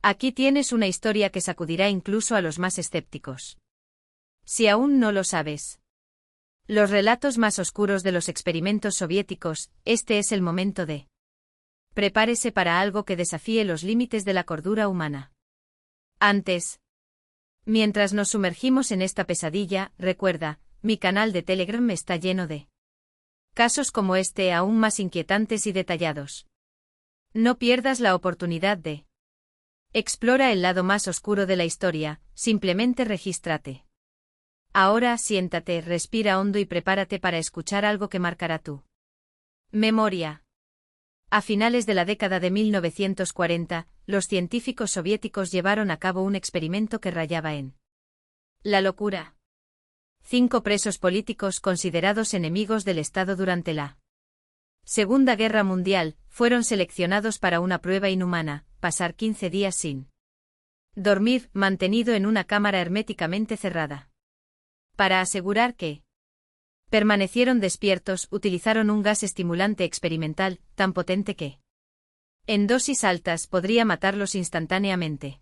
Aquí tienes una historia que sacudirá incluso a los más escépticos. Si aún no lo sabes. Los relatos más oscuros de los experimentos soviéticos, este es el momento de. Prepárese para algo que desafíe los límites de la cordura humana. Antes. Mientras nos sumergimos en esta pesadilla, recuerda, mi canal de Telegram está lleno de casos como este aún más inquietantes y detallados. No pierdas la oportunidad de. Explora el lado más oscuro de la historia, simplemente regístrate. Ahora siéntate, respira hondo y prepárate para escuchar algo que marcará tu memoria. A finales de la década de 1940, los científicos soviéticos llevaron a cabo un experimento que rayaba en la locura. 5 presos políticos considerados enemigos del Estado durante la Segunda Guerra Mundial fueron seleccionados para una prueba inhumana, pasar 15 días sin dormir, mantenido en una cámara herméticamente cerrada. Para asegurar que permanecieron despiertos, utilizaron un gas estimulante experimental, tan potente que en dosis altas podría matarlos instantáneamente.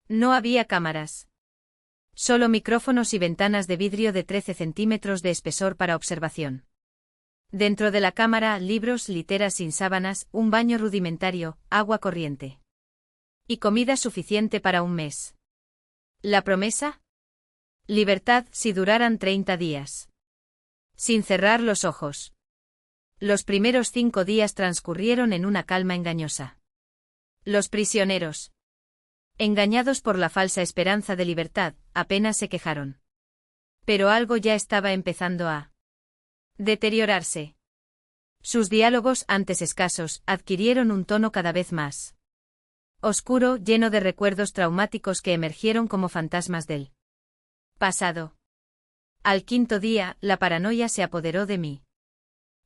No había cámaras. Solo micrófonos y ventanas de vidrio de 13 centímetros de espesor para observación. Dentro de la cámara, libros, literas sin sábanas, un baño rudimentario, agua corriente. Y comida suficiente para un mes. ¿La promesa? Libertad si duraran 30 días. Sin cerrar los ojos. Los primeros 5 días transcurrieron en una calma engañosa. Los prisioneros, engañados por la falsa esperanza de libertad, apenas se quejaron. Pero algo ya estaba empezando a deteriorarse. Sus diálogos, antes escasos, adquirieron un tono cada vez más oscuro, lleno de recuerdos traumáticos que emergieron como fantasmas del pasado. Al 5.º día, la paranoia se apoderó de mí.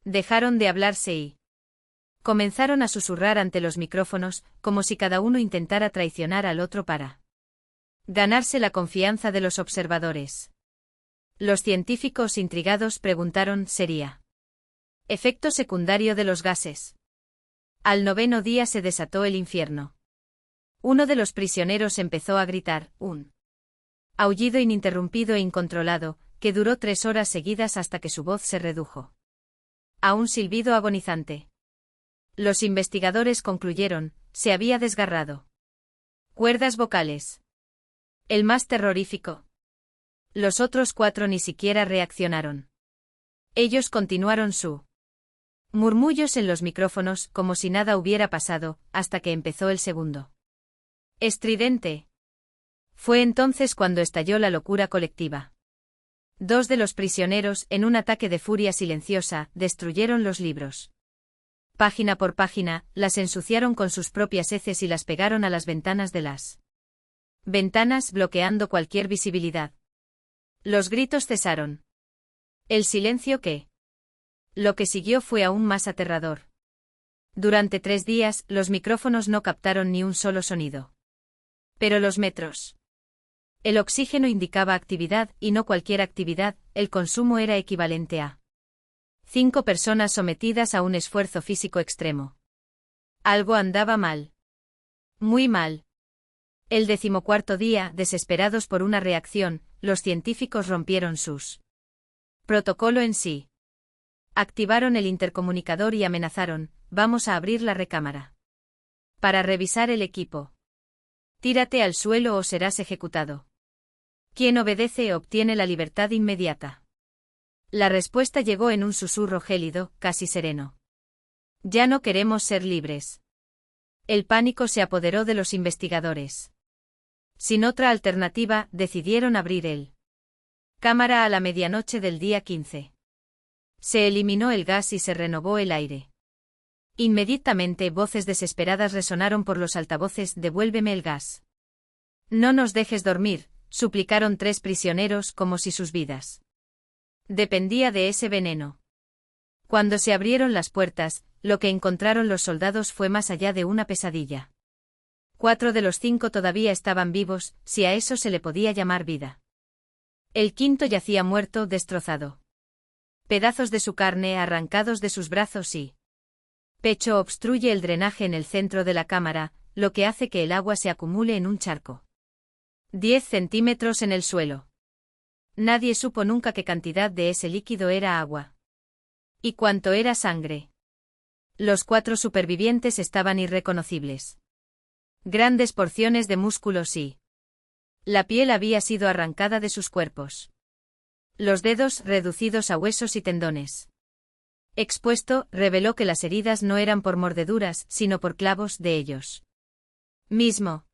Dejaron de hablarse y comenzaron a susurrar ante los micrófonos, como si cada uno intentara traicionar al otro para ganarse la confianza de los observadores. Los científicos intrigados preguntaron: ¿sería efecto secundario de los gases? Al 9.º día se desató el infierno. Uno de los prisioneros empezó a gritar, un aullido ininterrumpido e incontrolado, que duró 3 horas seguidas hasta que su voz se redujo a un silbido agonizante. Los investigadores concluyeron: se había desgarrado cuerdas vocales. El más terrorífico. Los otros 4 ni siquiera reaccionaron. Ellos continuaron su murmullos en los micrófonos como si nada hubiera pasado, hasta que empezó el segundo estridente. Fue entonces cuando estalló la locura colectiva. 2 de los prisioneros, en un ataque de furia silenciosa, destruyeron los libros. Página por página, las ensuciaron con sus propias heces y las pegaron a las ventanas de las ventanas, bloqueando cualquier visibilidad. Los gritos cesaron. El silencio que lo que siguió fue aún más aterrador. Durante 3 días, los micrófonos no captaron ni un solo sonido. Pero los metros. El oxígeno indicaba actividad, y no cualquier actividad, el consumo era equivalente a 5 personas sometidas a un esfuerzo físico extremo. Algo andaba mal. Muy mal. El 14.º día, desesperados por una reacción, los científicos rompieron sus protocolo en sí. Activaron el intercomunicador y amenazaron: vamos a abrir la recámara para revisar el equipo. Tírate al suelo o serás ejecutado. Quien obedece obtiene la libertad inmediata. La respuesta llegó en un susurro gélido, casi sereno. Ya no queremos ser libres. El pánico se apoderó de los investigadores. Sin otra alternativa, decidieron abrir el cámara a la medianoche del día 15. Se eliminó el gas y se renovó el aire. Inmediatamente voces desesperadas resonaron por los altavoces: devuélveme el gas. No nos dejes dormir, suplicaron 3 prisioneros, como si sus vidas dependía de ese veneno. Cuando se abrieron las puertas, lo que encontraron los soldados fue más allá de una pesadilla. 4 de los 5 todavía estaban vivos, si a eso se le podía llamar vida. El 5.º yacía muerto, destrozado. Pedazos de su carne arrancados de sus brazos y pecho obstruye el drenaje en el centro de la cámara, lo que hace que el agua se acumule en un charco. 10 centímetros en el suelo. Nadie supo nunca qué cantidad de ese líquido era agua. ¿Y cuánto era sangre? Los 4 supervivientes estaban irreconocibles. Grandes porciones de músculos y la piel había sido arrancada de sus cuerpos. Los dedos reducidos a huesos y tendones. Expuesto, reveló que las heridas no eran por mordeduras, sino por clavos de ellos mismo.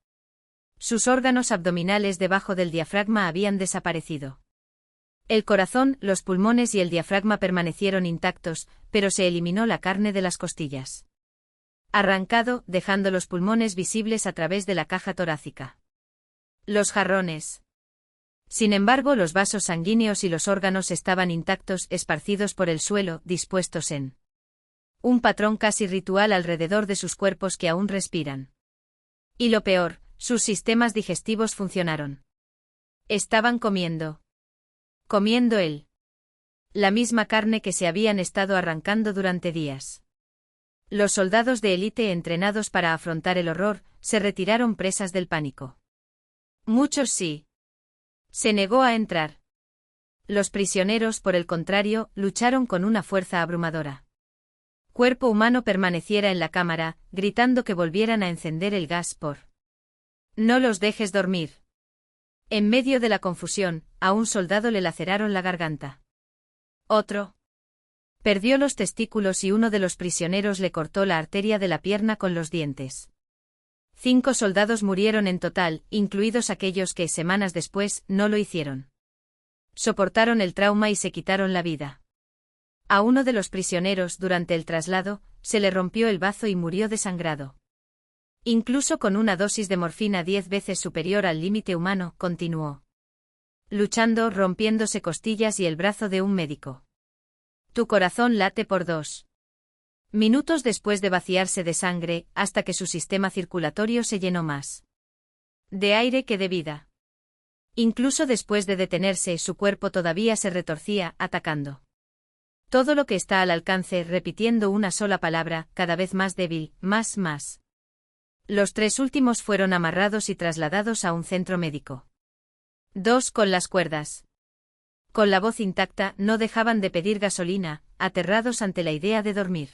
Sus órganos abdominales debajo del diafragma habían desaparecido. El corazón, los pulmones y el diafragma permanecieron intactos, pero se eliminó la carne de las costillas. Arrancado, dejando los pulmones visibles a través de la caja torácica. Los jarrones. Sin embargo, los vasos sanguíneos y los órganos estaban intactos, esparcidos por el suelo, dispuestos en un patrón casi ritual alrededor de sus cuerpos que aún respiran. Y lo peor, sus sistemas digestivos funcionaron. Estaban comiendo la misma carne que se habían estado arrancando durante días. Los soldados de élite entrenados para afrontar el horror, se retiraron presas del pánico. Muchos sí. Se negó a entrar. Los prisioneros, por el contrario, lucharon con una fuerza abrumadora. Cuerpo humano permaneciera en la cámara, gritando que volvieran a encender el gas por no los dejes dormir. En medio de la confusión, a un soldado le laceraron la garganta. Otro perdió los testículos y uno de los prisioneros le cortó la arteria de la pierna con los dientes. 5 soldados murieron en total, incluidos aquellos que, semanas después, no lo hicieron. Soportaron el trauma y se quitaron la vida. A uno de los prisioneros, durante el traslado, se le rompió el bazo y murió desangrado. Incluso con una dosis de morfina 10 veces superior al límite humano, continuó luchando, rompiéndose costillas y el brazo de un médico. Tu corazón late por 2 minutos después de vaciarse de sangre, hasta que su sistema circulatorio se llenó más de aire que de vida. Incluso después de detenerse, su cuerpo todavía se retorcía, atacando todo lo que está al alcance, repitiendo una sola palabra, cada vez más débil, más. Los 3 últimos fueron amarrados y trasladados a un centro médico. 2 con las cuerdas. Con la voz intacta, no dejaban de pedir gasolina, aterrados ante la idea de dormir.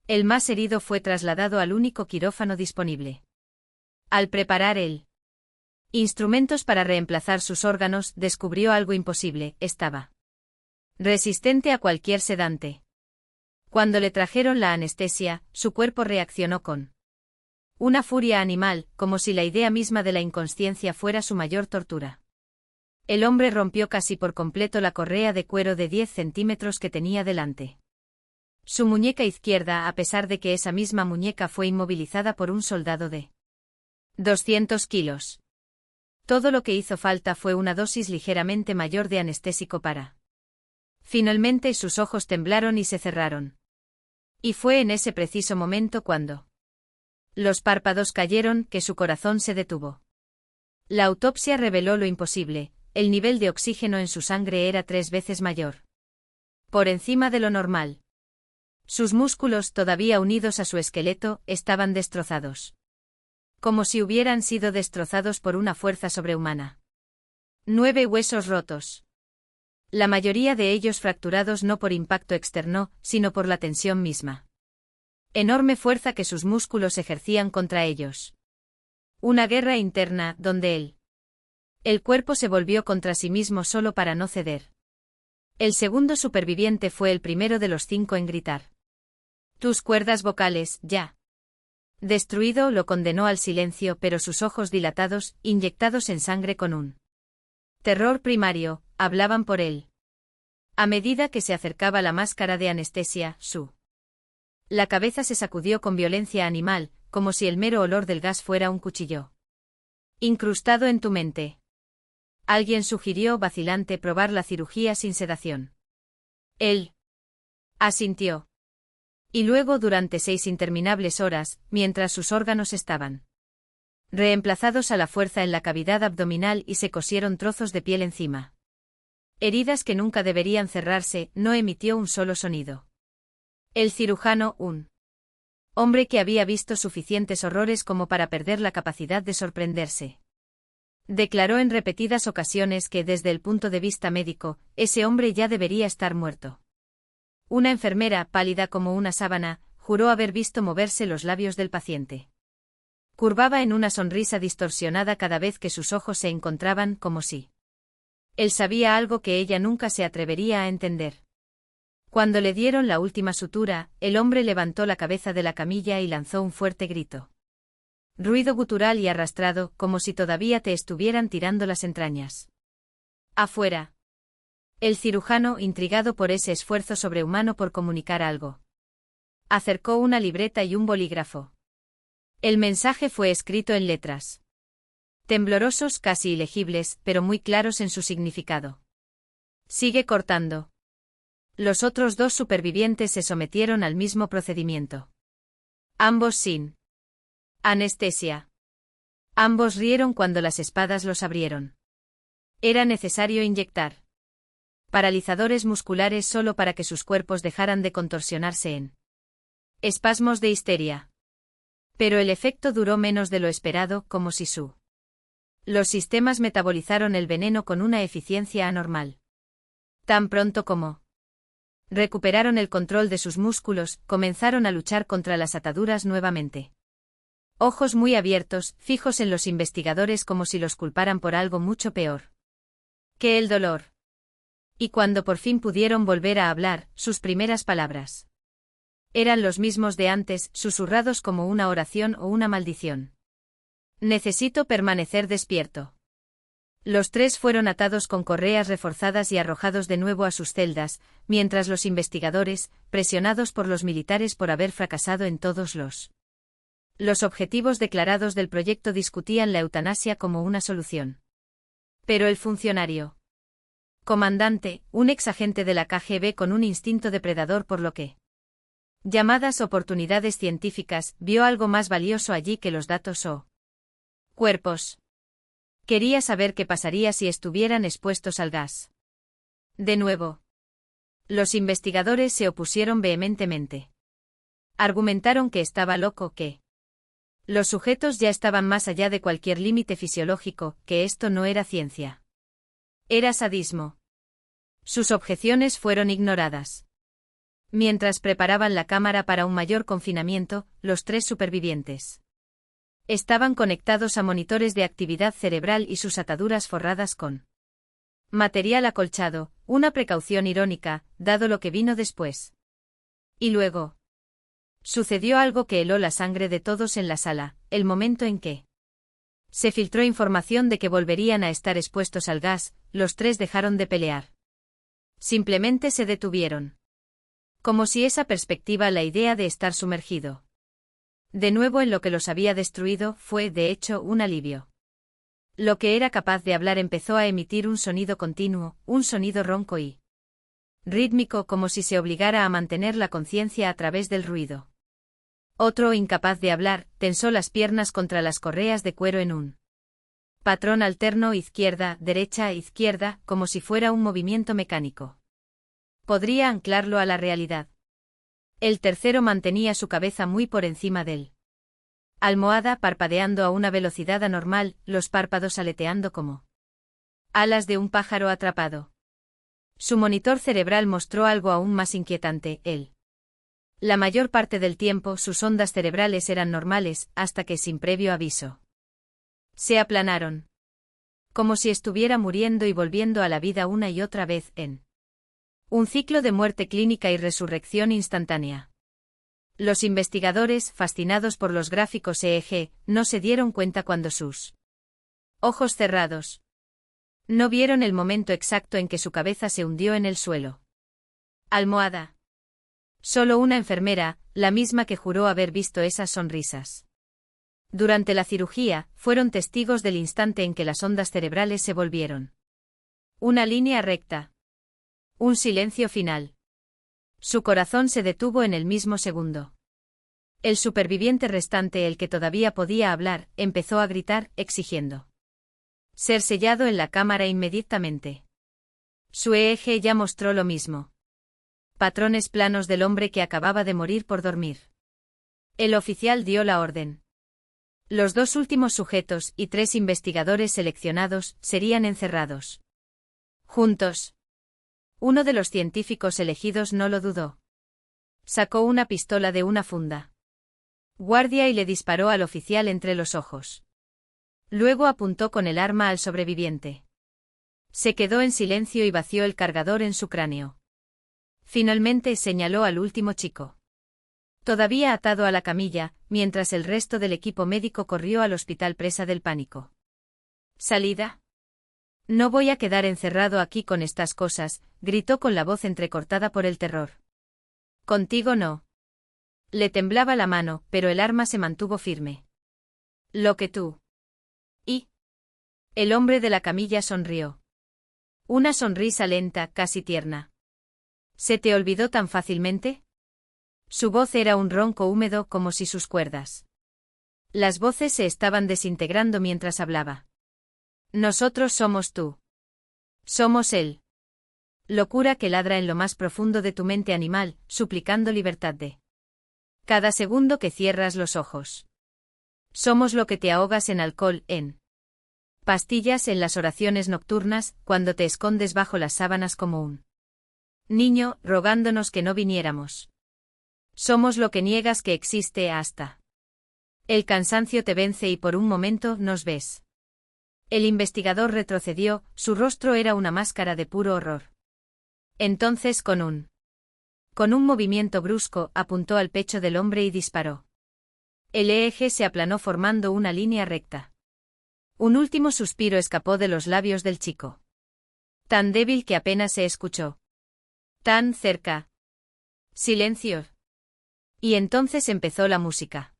El más herido fue trasladado al único quirófano disponible. Al preparar instrumentos para reemplazar sus órganos, descubrió algo imposible: estaba resistente a cualquier sedante. Cuando le trajeron la anestesia, su cuerpo reaccionó con una furia animal, como si la idea misma de la inconsciencia fuera su mayor tortura. El hombre rompió casi por completo la correa de cuero de 10 centímetros que tenía delante. Su muñeca izquierda, a pesar de que esa misma muñeca fue inmovilizada por un soldado de 200 kilos. Todo lo que hizo falta fue una dosis ligeramente mayor de anestésico para. Finalmente sus ojos temblaron y se cerraron. Y fue en ese preciso momento cuando los párpados cayeron, que su corazón se detuvo. La autopsia reveló lo imposible: el nivel de oxígeno en su sangre era 3 veces mayor. Por encima de lo normal. Sus músculos, todavía unidos a su esqueleto, estaban destrozados. Como si hubieran sido destrozados por una fuerza sobrehumana. 9 huesos rotos. La mayoría de ellos fracturados no por impacto externo, sino por la tensión misma. Enorme fuerza que sus músculos ejercían contra ellos. Una guerra interna, donde el cuerpo se volvió contra sí mismo solo para no ceder. El segundo superviviente fue el primero de los 5 en gritar. Tus cuerdas vocales, ya. Destruido, lo condenó al silencio, pero sus ojos dilatados, inyectados en sangre con un terror primario, hablaban por él. A medida que se acercaba la máscara de anestesia, la cabeza se sacudió con violencia animal, como si el mero olor del gas fuera un cuchillo incrustado en tu mente. Alguien sugirió, vacilante, probar la cirugía sin sedación. Él asintió. Y luego, durante 6 interminables horas, mientras sus órganos estaban reemplazados a la fuerza en la cavidad abdominal y se cosieron trozos de piel encima. Heridas que nunca deberían cerrarse, no emitió un solo sonido. El cirujano, un Hombre que había visto suficientes horrores como para perder la capacidad de sorprenderse. Declaró en repetidas ocasiones que desde el punto de vista médico, ese hombre ya debería estar muerto. Una enfermera, pálida como una sábana, juró haber visto moverse los labios del paciente. Curvaba en una sonrisa distorsionada cada vez que sus ojos se encontraban, como si él sabía algo que ella nunca se atrevería a entender. Cuando le dieron la última sutura, el hombre levantó la cabeza de la camilla y lanzó un fuerte grito. Ruido gutural y arrastrado, como si todavía te estuvieran tirando las entrañas. Afuera. El cirujano, intrigado por ese esfuerzo sobrehumano por comunicar algo, acercó una libreta y un bolígrafo. El mensaje fue escrito en letras temblorosos, casi ilegibles, pero muy claros en su significado. Sigue cortando. Los otros 2 supervivientes se sometieron al mismo procedimiento. Ambos sin anestesia. Ambos rieron cuando las espadas los abrieron. Era necesario inyectar paralizadores musculares solo para que sus cuerpos dejaran de contorsionarse en espasmos de histeria. Pero el efecto duró menos de lo esperado, como si los sistemas metabolizaron el veneno con una eficiencia anormal. Tan pronto como recuperaron el control de sus músculos, comenzaron a luchar contra las ataduras nuevamente. Ojos muy abiertos, fijos en los investigadores como si los culparan por algo mucho peor que el dolor. Y cuando por fin pudieron volver a hablar, sus primeras palabras eran los mismos de antes, susurrados como una oración o una maldición. Necesito permanecer despierto. Los 3 fueron atados con correas reforzadas y arrojados de nuevo a sus celdas, mientras los investigadores, presionados por los militares por haber fracasado en todos los objetivos declarados del proyecto, discutían la eutanasia como una solución. Pero el funcionario comandante, un exagente de la KGB con un instinto depredador por lo que llamadas oportunidades científicas, vio algo más valioso allí que los datos o cuerpos. Quería saber qué pasaría si estuvieran expuestos al gas. De nuevo. Los investigadores se opusieron vehementemente. Argumentaron que estaba loco, que los sujetos ya estaban más allá de cualquier límite fisiológico, que esto no era ciencia. Era sadismo. Sus objeciones fueron ignoradas. Mientras preparaban la cámara para un mayor confinamiento, los 3 supervivientes estaban conectados a monitores de actividad cerebral y sus ataduras forradas con material acolchado, una precaución irónica, dado lo que vino después. Y luego sucedió algo que heló la sangre de todos en la sala, el momento en que se filtró información de que volverían a estar expuestos al gas. Los 3 dejaron de pelear. Simplemente se detuvieron. Como si esa perspectiva, la idea de estar sumergido de nuevo en lo que los había destruido, fue de hecho un alivio. Lo que era capaz de hablar empezó a emitir un sonido continuo, un sonido ronco y rítmico, como si se obligara a mantener la conciencia a través del ruido. Otro, incapaz de hablar, tensó las piernas contra las correas de cuero en un patrón alterno izquierda, derecha, izquierda, como si fuera un movimiento mecánico. Podría anclarlo a la realidad. El tercero mantenía su cabeza muy por encima del almohada, parpadeando a una velocidad anormal, los párpados aleteando como alas de un pájaro atrapado. Su monitor cerebral mostró algo aún más inquietante, la mayor parte del tiempo sus ondas cerebrales eran normales, hasta que sin previo aviso se aplanaron. Como si estuviera muriendo y volviendo a la vida una y otra vez en un ciclo de muerte clínica y resurrección instantánea. Los investigadores, fascinados por los gráficos EEG, no se dieron cuenta cuando sus ojos cerrados no vieron el momento exacto en que su cabeza se hundió en el suelo. Almohada. Solo una enfermera, la misma que juró haber visto esas sonrisas durante la cirugía, fueron testigos del instante en que las ondas cerebrales se volvieron una línea recta. Un silencio final. Su corazón se detuvo en el mismo segundo. El superviviente restante, el que todavía podía hablar, empezó a gritar, exigiendo ser sellado en la cámara inmediatamente. Su EEG ya mostró lo mismo. Patrones planos del hombre que acababa de morir por dormir. El oficial dio la orden. Los 2 últimos sujetos y 3 investigadores seleccionados serían encerrados juntos. Uno de los científicos elegidos no lo dudó. Sacó una pistola de una funda guardia y le disparó al oficial entre los ojos. Luego apuntó con el arma al sobreviviente. Se quedó en silencio y vació el cargador en su cráneo. Finalmente señaló al último chico, todavía atado a la camilla, mientras el resto del equipo médico corrió al hospital presa del pánico. ¿Salida? No voy a quedar encerrado aquí con estas cosas, gritó con la voz entrecortada por el terror. Contigo no. Le temblaba la mano, pero el arma se mantuvo firme. Lo que tú. ¿Y? El hombre de la camilla sonrió. Una sonrisa lenta, casi tierna. ¿Se te olvidó tan fácilmente? Su voz era un ronco húmedo como si sus cuerdas. Las voces se estaban desintegrando mientras hablaba. Nosotros somos tú. Somos él. Locura que ladra en lo más profundo de tu mente animal, suplicando libertad de cada segundo que cierras los ojos. Somos lo que te ahogas en alcohol, en pastillas, en las oraciones nocturnas, cuando te escondes bajo las sábanas como un niño, rogándonos que no viniéramos. Somos lo que niegas que existe hasta el cansancio te vence y por un momento nos ves. El investigador retrocedió, su rostro era una máscara de puro horror. Entonces con un movimiento brusco, apuntó al pecho del hombre y disparó. El eje se aplanó formando una línea recta. Un último suspiro escapó de los labios del chico. Tan débil que apenas se escuchó. Tan cerca. Silencio. Y entonces empezó la música.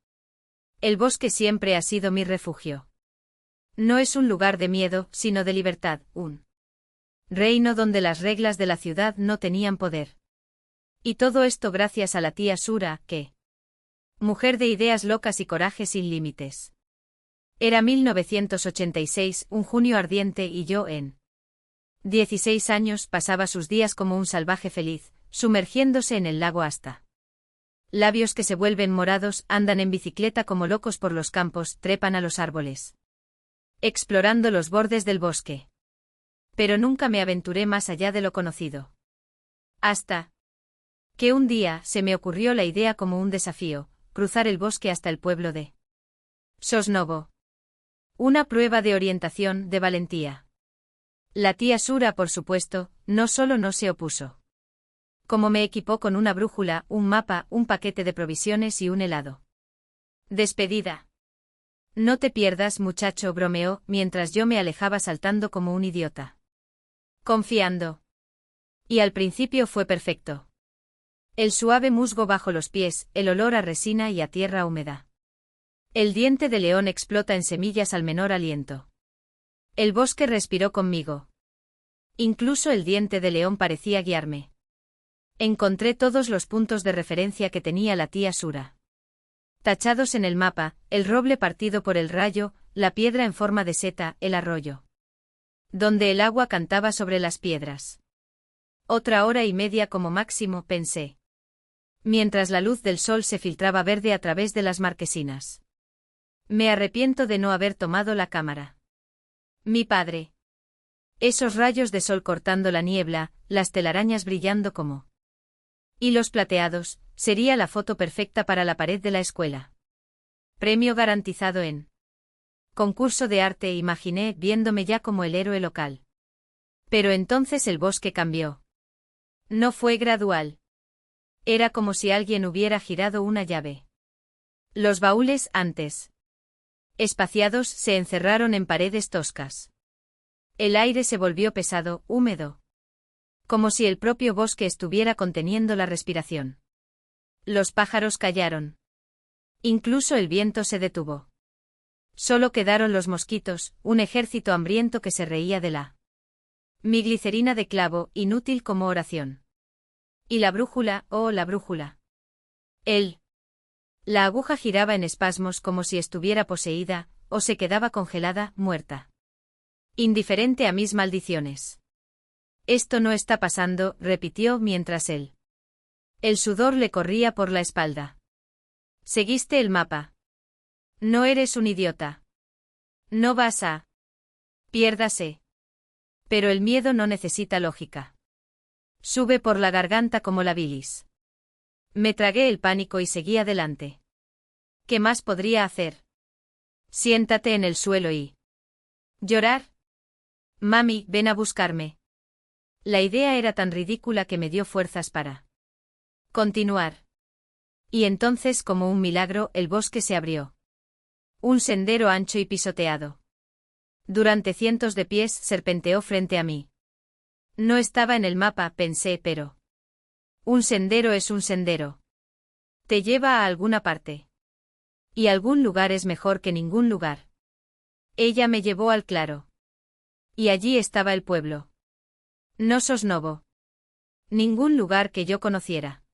El bosque siempre ha sido mi refugio. No es un lugar de miedo, sino de libertad, un reino donde las reglas de la ciudad no tenían poder. Y todo esto gracias a la tía Sura, que mujer de ideas locas y coraje sin límites. Era 1986, un junio ardiente y yo en 16 años pasaba sus días como un salvaje feliz, sumergiéndose en el lago hasta. Labios que se vuelven morados, andan en bicicleta como locos por los campos, trepan a los árboles. Explorando los bordes del bosque. Pero nunca me aventuré más allá de lo conocido. Hasta que un día se me ocurrió la idea como un desafío, cruzar el bosque hasta el pueblo de Sosnovo. Una prueba de orientación, de valentía. La tía Sura, por supuesto, no solo no se opuso. Como me equipó con una brújula, un mapa, un paquete de provisiones y un helado. Despedida. No te pierdas, muchacho, bromeó, mientras yo me alejaba saltando como un idiota. Confiando. Y al principio fue perfecto. El suave musgo bajo los pies, el olor a resina y a tierra húmeda. El diente de león explota en semillas al menor aliento. El bosque respiró conmigo. Incluso el diente de león parecía guiarme. Encontré todos los puntos de referencia que tenía la tía Sura. Tachados en el mapa, el roble partido por el rayo, la piedra en forma de seta, el arroyo donde el agua cantaba sobre las piedras. 1 hora y media como máximo, pensé. Mientras la luz del sol se filtraba verde a través de las marquesinas. Me arrepiento de no haber tomado la cámara. Mi padre. Esos rayos de sol cortando la niebla, las telarañas brillando como hilos plateados, sería la foto perfecta para la pared de la escuela. Premio garantizado en concurso de arte, imaginé, viéndome ya como el héroe local. Pero entonces el bosque cambió. No fue gradual. Era como si alguien hubiera girado una llave. Los baúles, antes espaciados, se encerraron en paredes toscas. El aire se volvió pesado, húmedo. Como si el propio bosque estuviera conteniendo la respiración. Los pájaros callaron. Incluso el viento se detuvo. Solo quedaron los mosquitos, un ejército hambriento que se reía de mi glicerina de clavo, inútil como oración. Y la brújula, oh, la brújula. La aguja giraba en espasmos como si estuviera poseída, o se quedaba congelada, muerta. Indiferente a mis maldiciones. Esto no está pasando, repitió mientras el sudor le corría por la espalda. Seguiste el mapa. No eres un idiota. No vas a... Piérdase. Pero el miedo no necesita lógica. Sube por la garganta como la bilis. Me tragué el pánico y seguí adelante. ¿Qué más podría hacer? Siéntate en el suelo y... ¿Llorar? Mami, ven a buscarme. La idea era tan ridícula que me dio fuerzas para... continuar. Y entonces, como un milagro, el bosque se abrió. Un sendero ancho y pisoteado. Durante cientos de pies serpenteó frente a mí. No estaba en el mapa, pensé, pero... Un sendero es un sendero. Te lleva a alguna parte. Y algún lugar es mejor que ningún lugar. Ella me llevó al claro. Y allí estaba el pueblo. No Sosnovo. Ningún lugar que yo conociera.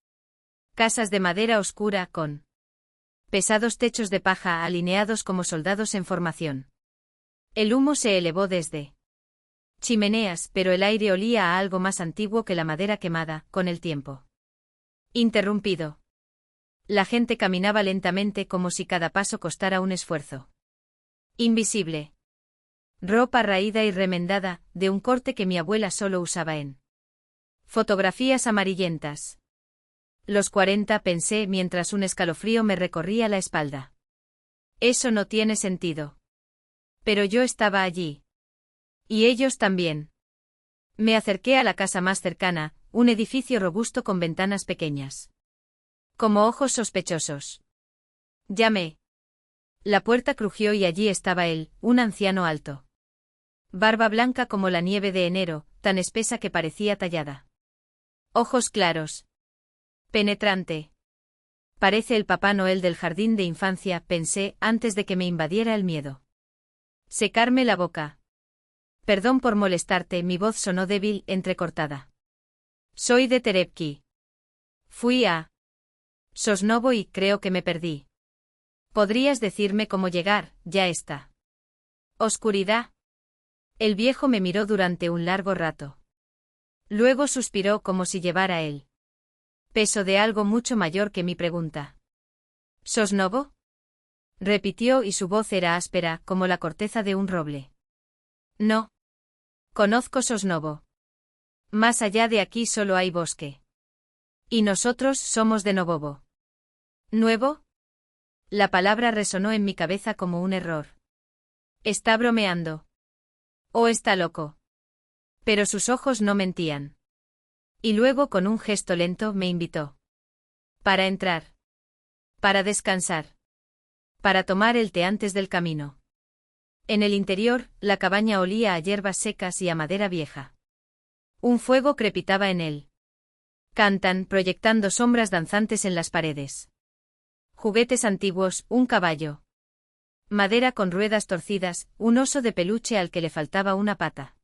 Casas de madera oscura con pesados techos de paja alineados como soldados en formación. El humo se elevó desde chimeneas, pero el aire olía a algo más antiguo que la madera quemada, con el tiempo interrumpido. La gente caminaba lentamente como si cada paso costara un esfuerzo. Invisible. Ropa raída y remendada, de un corte que mi abuela solo usaba en fotografías amarillentas. Los 40, pensé mientras un escalofrío me recorría la espalda. Eso no tiene sentido. Pero yo estaba allí. Y ellos también. Me acerqué a la casa más cercana, un edificio robusto con ventanas pequeñas. Como ojos sospechosos. Llamé. La puerta crujió y allí estaba él, un anciano alto. Barba blanca como la nieve de enero, tan espesa que parecía tallada. Ojos claros. Penetrante. Parece el Papá Noel del jardín de infancia, pensé, antes de que me invadiera el miedo. Secarme la boca. Perdón por molestarte, mi voz sonó débil, entrecortada. Soy de Terepki. Fui a Sosnovo y creo que me perdí. ¿Podrías decirme cómo llegar? Ya está. Oscuridad. El viejo me miró durante un largo rato. Luego suspiró como si llevara el peso de algo mucho mayor que mi pregunta. ¿Sosnovo? Repitió y su voz era áspera como la corteza de un roble. No. Conozco Sosnovo. Más allá de aquí solo hay bosque. Y nosotros somos de Novovo. ¿Nuevo? La palabra resonó en mi cabeza como un error. ¿Está bromeando? ¿O está loco? Pero sus ojos no mentían. Y luego con un gesto lento me invitó. Para entrar. Para descansar. Para tomar el té antes del camino. En el interior, la cabaña olía a hierbas secas y a madera vieja. Un fuego crepitaba en él. Cantan, proyectando sombras danzantes en las paredes. Juguetes antiguos, un caballo. Madera con ruedas torcidas, un oso de peluche al que le faltaba una pata.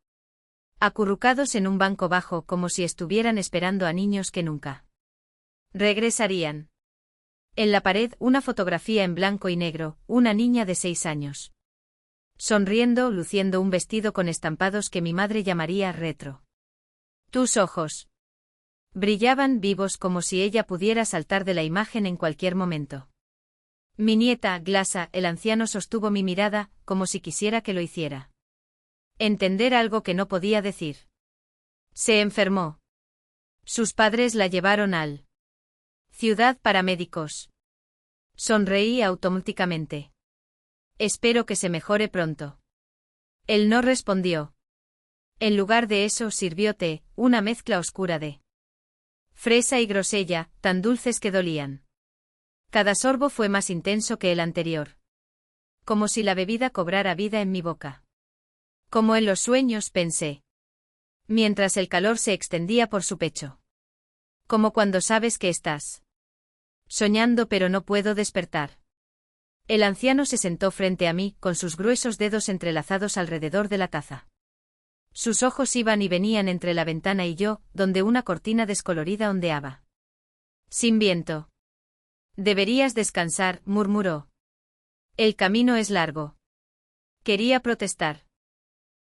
Acurrucados en un banco bajo como si estuvieran esperando a niños que nunca regresarían. En la pared una fotografía en blanco y negro, una niña de 6 años. Sonriendo, luciendo un vestido con estampados que mi madre llamaría retro. Tus ojos. Brillaban vivos como si ella pudiera saltar de la imagen en cualquier momento. Mi nieta, Glasa, el anciano sostuvo mi mirada, como si quisiera que lo hiciera. Entender algo que no podía decir. Se enfermó. Sus padres la llevaron al ciudad para médicos. Sonreí automáticamente. Espero que se mejore pronto. Él no respondió. En lugar de eso sirvió té, una mezcla oscura de fresa y grosella, tan dulces que dolían. Cada sorbo fue más intenso que el anterior. Como si la bebida cobrara vida en mi boca. Como en los sueños, pensé. Mientras el calor se extendía por su pecho. Como cuando sabes que estás soñando pero no puedo despertar. El anciano se sentó frente a mí, con sus gruesos dedos entrelazados alrededor de la taza. Sus ojos iban y venían entre la ventana y yo, donde una cortina descolorida ondeaba. Sin viento. Deberías descansar, murmuró. El camino es largo. Quería protestar.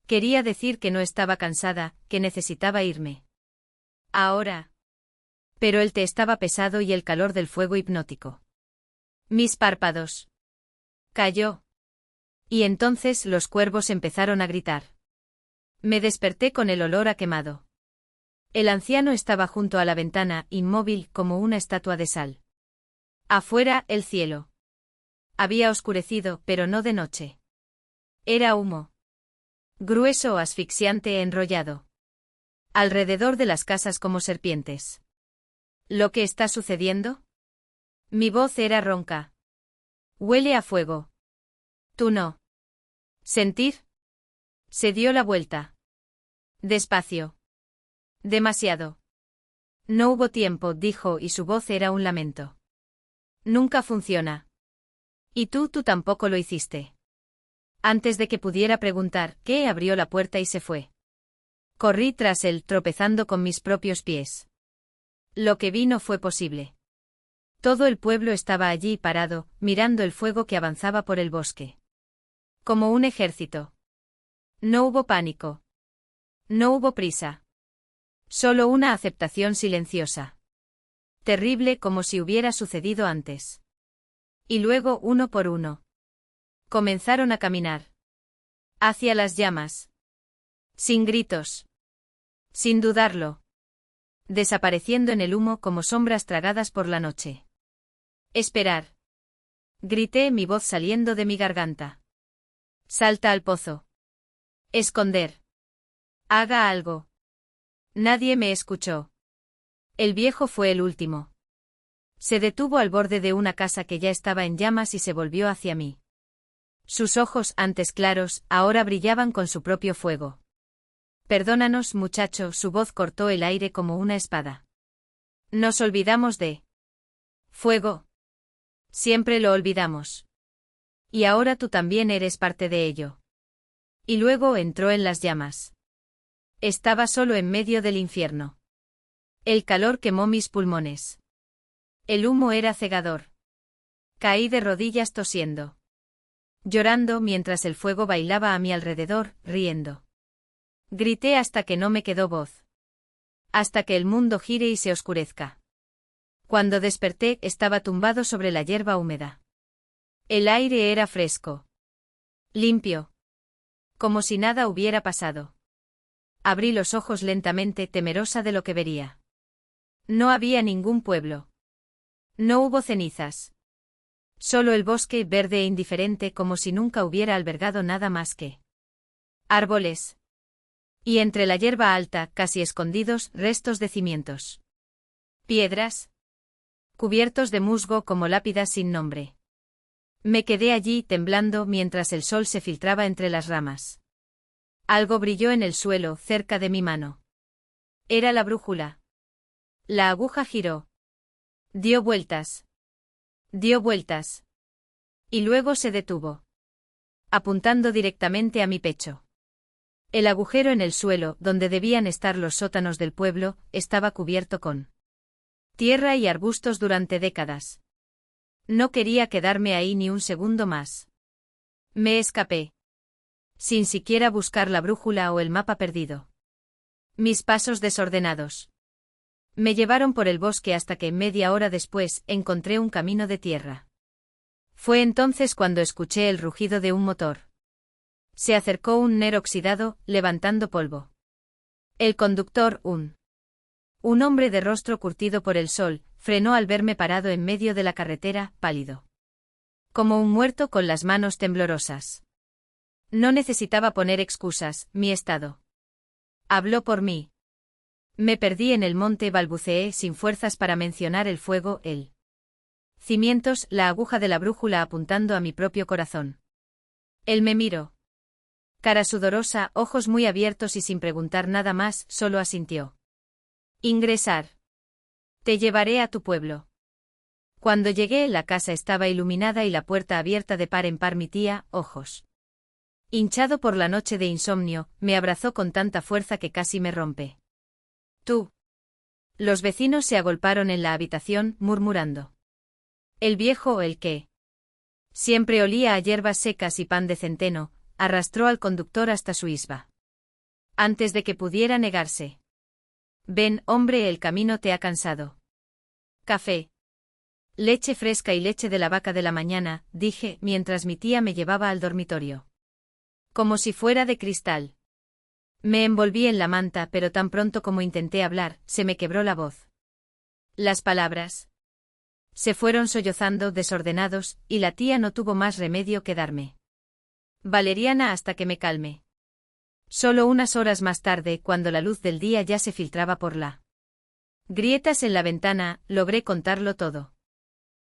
Quería decir que no estaba cansada, que necesitaba irme. Ahora. Pero el té estaba pesado y el calor del fuego hipnótico. Mis párpados. Cayó. Y entonces los cuervos empezaron a gritar. Me desperté con el olor a quemado. El anciano estaba junto a la ventana, inmóvil como una estatua de sal. Afuera, el cielo. Había oscurecido, pero no de noche. Era humo. Grueso, asfixiante, enrollado. Alrededor de las casas como serpientes. ¿Lo que está sucediendo? Mi voz era ronca. Huele a fuego. Tú no. ¿Sentir? Se dio la vuelta. Despacio. Demasiado. No hubo tiempo, dijo, y su voz era un lamento. Nunca funciona. Y tú tampoco lo hiciste. Antes de que pudiera preguntar qué, abrió la puerta y se fue. Corrí tras él, tropezando con mis propios pies. Lo que vi no fue posible. Todo el pueblo estaba allí parado, mirando el fuego que avanzaba por el bosque. Como un ejército. No hubo pánico. No hubo prisa. Solo una aceptación silenciosa. Terrible, como si hubiera sucedido antes. Y luego, uno por uno, comenzaron a caminar. Hacia las llamas. Sin gritos. Sin dudarlo. Desapareciendo en el humo como sombras tragadas por la noche. Esperar. Grité, mi voz saliendo de mi garganta. Salta al pozo. Esconder. Haga algo. Nadie me escuchó. El viejo fue el último. Se detuvo al borde de una casa que ya estaba en llamas y se volvió hacia mí. Sus ojos, antes claros, ahora brillaban con su propio fuego. Perdónanos, muchacho, su voz cortó el aire como una espada. Nos olvidamos de fuego. Siempre lo olvidamos. Y ahora tú también eres parte de ello. Y luego entró en las llamas. Estaba solo en medio del infierno. El calor quemó mis pulmones. El humo era cegador. Caí de rodillas tosiendo. Llorando mientras el fuego bailaba a mi alrededor, riendo. Grité hasta que no me quedó voz. Hasta que el mundo gire y se oscurezca. Cuando desperté, estaba tumbado sobre la hierba húmeda. El aire era fresco. Limpio. Como si nada hubiera pasado. Abrí los ojos lentamente, temerosa de lo que vería. No había ningún pueblo. No hubo cenizas. Solo el bosque, verde e indiferente, como si nunca hubiera albergado nada más que árboles. Y entre la hierba alta, casi escondidos, restos de cimientos. Piedras. Cubiertos de musgo como lápidas sin nombre. Me quedé allí temblando mientras el sol se filtraba entre las ramas. Algo brilló en el suelo, cerca de mi mano. Era la brújula. La aguja giró. Dio vueltas. Dio vueltas. Y luego se detuvo. Apuntando directamente a mi pecho. El agujero en el suelo, donde debían estar los sótanos del pueblo, estaba cubierto con tierra y arbustos durante décadas. No quería quedarme ahí ni un segundo más. Me escapé. Sin siquiera buscar la brújula o el mapa perdido. Mis pasos desordenados me llevaron por el bosque hasta que, media hora después, encontré un camino de tierra. Fue entonces cuando escuché el rugido de un motor. Se acercó un NER oxidado, levantando polvo. El conductor, un hombre de rostro curtido por el sol, frenó al verme parado en medio de la carretera, pálido. Como un muerto con las manos temblorosas. No necesitaba poner excusas, mi estado habló por mí. Me perdí en el monte, balbuceé sin fuerzas para mencionar el fuego, el cimientos, la aguja de la brújula apuntando a mi propio corazón. Él me miró. Cara sudorosa, ojos muy abiertos y sin preguntar nada más, solo asintió. Ingresar. Te llevaré a tu pueblo. Cuando llegué, la casa estaba iluminada y la puerta abierta de par en par. Mi tía, ojos hinchado por la noche de insomnio, me abrazó con tanta fuerza que casi me rompe. Tú. Los vecinos se agolparon en la habitación, murmurando. El viejo, el que siempre olía a hierbas secas y pan de centeno, arrastró al conductor hasta su isba. Antes de que pudiera negarse. Ven, hombre, el camino te ha cansado. Café. Leche fresca y leche de la vaca de la mañana, dije, mientras mi tía me llevaba al dormitorio. Como si fuera de cristal. Me envolví en la manta, pero tan pronto como intenté hablar, se me quebró la voz. Las palabras se fueron sollozando, desordenados, y la tía no tuvo más remedio que darme valeriana hasta que me calme. Solo unas horas más tarde, cuando la luz del día ya se filtraba por la grietas en la ventana, logré contarlo todo.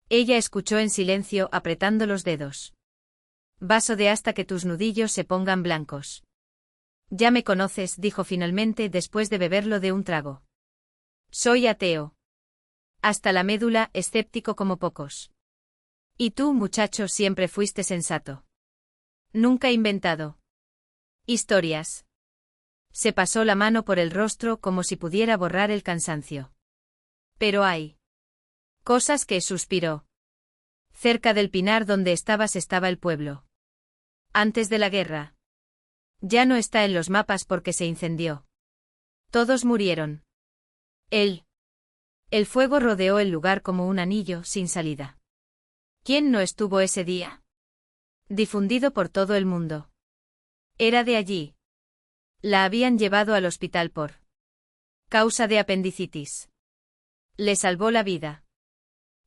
Ella escuchó en silencio, apretando los dedos. Vaso de hasta que tus nudillos se pongan blancos. Ya me conoces, dijo finalmente después de beberlo de un trago. Soy ateo. Hasta la médula, escéptico como pocos. Y tú, muchacho, siempre fuiste sensato. Nunca inventado historias. Se pasó la mano por el rostro como si pudiera borrar el cansancio. Pero hay cosas que, suspiró. Cerca del pinar donde estabas estaba el pueblo. Antes de la guerra. Ya no está en los mapas porque se incendió. Todos murieron. El fuego rodeó el lugar como un anillo sin salida. ¿Quién no estuvo ese día? Difundido por todo el mundo. Era de allí. La habían llevado al hospital por causa de apendicitis. Le salvó la vida.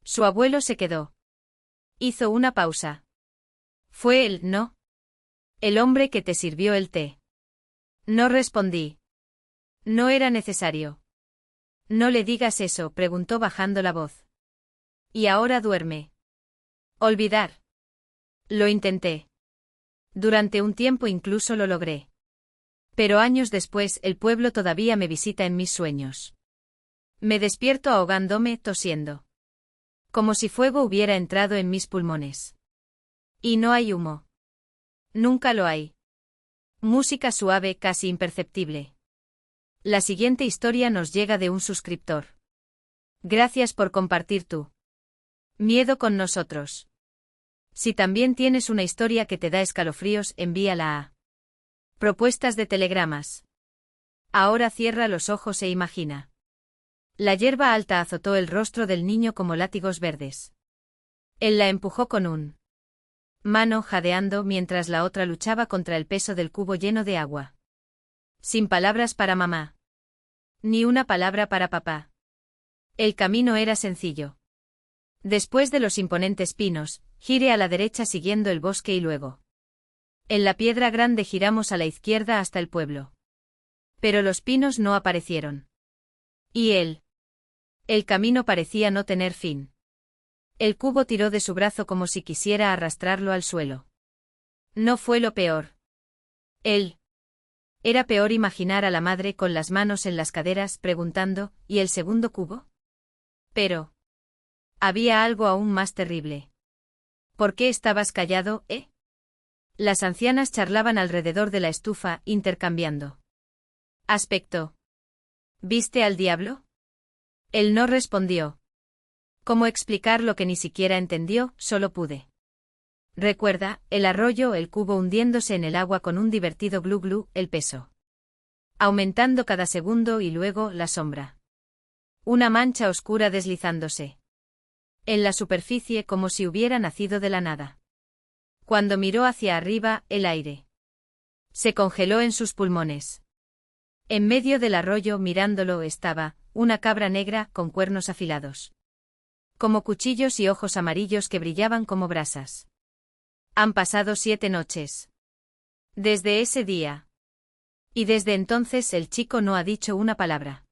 Su abuelo se quedó. Hizo una pausa. Fue él, ¿no? El hombre que te sirvió el té. No respondí. No era necesario. No le digas eso, preguntó bajando la voz. Y ahora duerme. Olvidar. Lo intenté. Durante un tiempo incluso lo logré. Pero años después el pueblo todavía me visita en mis sueños. Me despierto ahogándome, tosiendo. Como si fuego hubiera entrado en mis pulmones. Y no hay humo. Nunca lo hay. Música suave, casi imperceptible. La siguiente historia nos llega de un suscriptor. Gracias por compartir tu miedo con nosotros. Si también tienes una historia que te da escalofríos, envíala a propuestas de telegramas. Ahora cierra los ojos e imagina. La hierba alta azotó el rostro del niño como látigos verdes. Él la empujó con un mano jadeando mientras la otra luchaba contra el peso del cubo lleno de agua. Sin palabras para mamá. Ni una palabra para papá. El camino era sencillo. Después de los imponentes pinos, gire a la derecha siguiendo el bosque y luego. En la piedra grande giramos a la izquierda hasta el pueblo. Pero los pinos no aparecieron. Y él. El camino parecía no tener fin. El cubo tiró de su brazo como si quisiera arrastrarlo al suelo. No fue lo peor. Él. Era peor imaginar a la madre con las manos en las caderas preguntando, ¿y el segundo cubo? Pero. Había algo aún más terrible. ¿Por qué estabas callado, eh? Las ancianas charlaban alrededor de la estufa, intercambiando aspecto. ¿Viste al diablo? Él no respondió. ¿Cómo explicar lo que ni siquiera entendió? Solo pude. Recuerda, el arroyo, el cubo hundiéndose en el agua con un divertido glu glu, el peso aumentando cada segundo y luego la sombra. Una mancha oscura deslizándose en la superficie como si hubiera nacido de la nada. Cuando miró hacia arriba, el aire se congeló en sus pulmones. En medio del arroyo, mirándolo, estaba una cabra negra con cuernos afilados. Como cuchillos y ojos amarillos que brillaban como brasas. Han pasado 7 noches. Desde ese día. Y desde entonces el chico no ha dicho una palabra.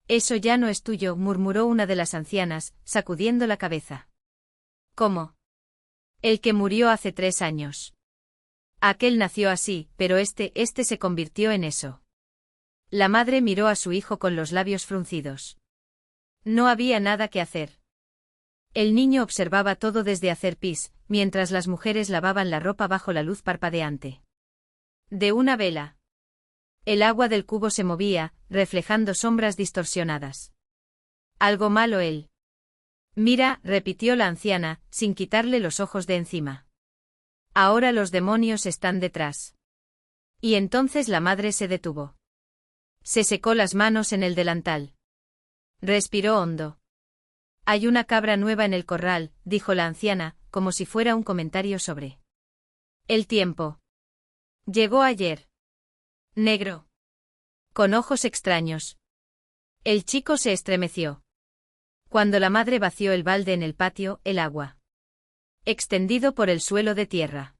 Eso ya no es tuyo, murmuró una de las ancianas, sacudiendo la cabeza. ¿Cómo? El que murió hace 3 años. Aquel nació así, pero este se convirtió en eso. La madre miró a su hijo con los labios fruncidos. No había nada que hacer. El niño observaba todo desde hacer pis, mientras las mujeres lavaban la ropa bajo la luz parpadeante de una vela. El agua del cubo se movía, reflejando sombras distorsionadas. Algo malo él. Mira, repitió la anciana, sin quitarle los ojos de encima. Ahora los demonios están detrás. Y entonces la madre se detuvo. Se secó las manos en el delantal. Respiró hondo. Hay una cabra nueva en el corral, dijo la anciana, como si fuera un comentario sobre el tiempo. Llegó ayer. Negro. Con ojos extraños. El chico se estremeció. Cuando la madre vació el balde en el patio, el agua extendido por el suelo de tierra.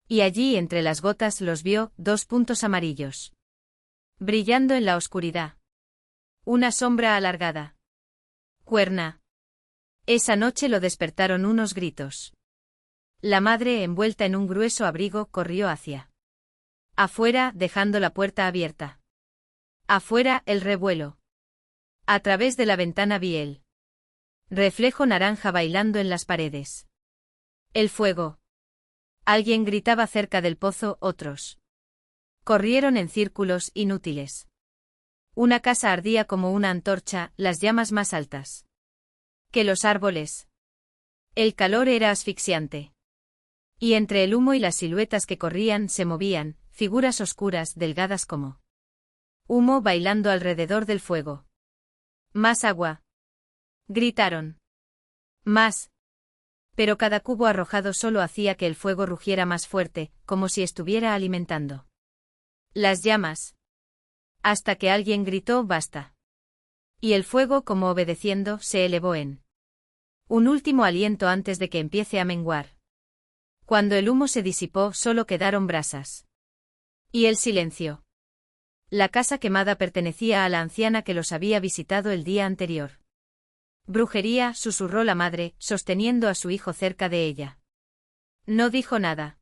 Y allí entre las gotas los vio, 2 puntos amarillos. Brillando en la oscuridad. Una sombra alargada. Cuerna. Esa noche lo despertaron unos gritos. La madre, envuelta en un grueso abrigo, corrió hacia afuera, dejando la puerta abierta. Afuera, el revuelo. A través de la ventana vi el reflejo naranja bailando en las paredes. El fuego. Alguien gritaba cerca del pozo, otros corrieron en círculos inútiles. Una casa ardía como una antorcha, las llamas más altas que los árboles. El calor era asfixiante. Y entre el humo y las siluetas que corrían se movían, figuras oscuras, delgadas como humo bailando alrededor del fuego. Más agua. Gritaron. Más. Pero cada cubo arrojado solo hacía que el fuego rugiera más fuerte, como si estuviera alimentando las llamas. Hasta que alguien gritó basta. Y el fuego, como obedeciendo, se elevó en un último aliento antes de que empiece a menguar. Cuando el humo se disipó, solo quedaron brasas. Y el silencio. La casa quemada pertenecía a la anciana que los había visitado el día anterior. Brujería, susurró la madre, sosteniendo a su hijo cerca de ella. No dijo nada.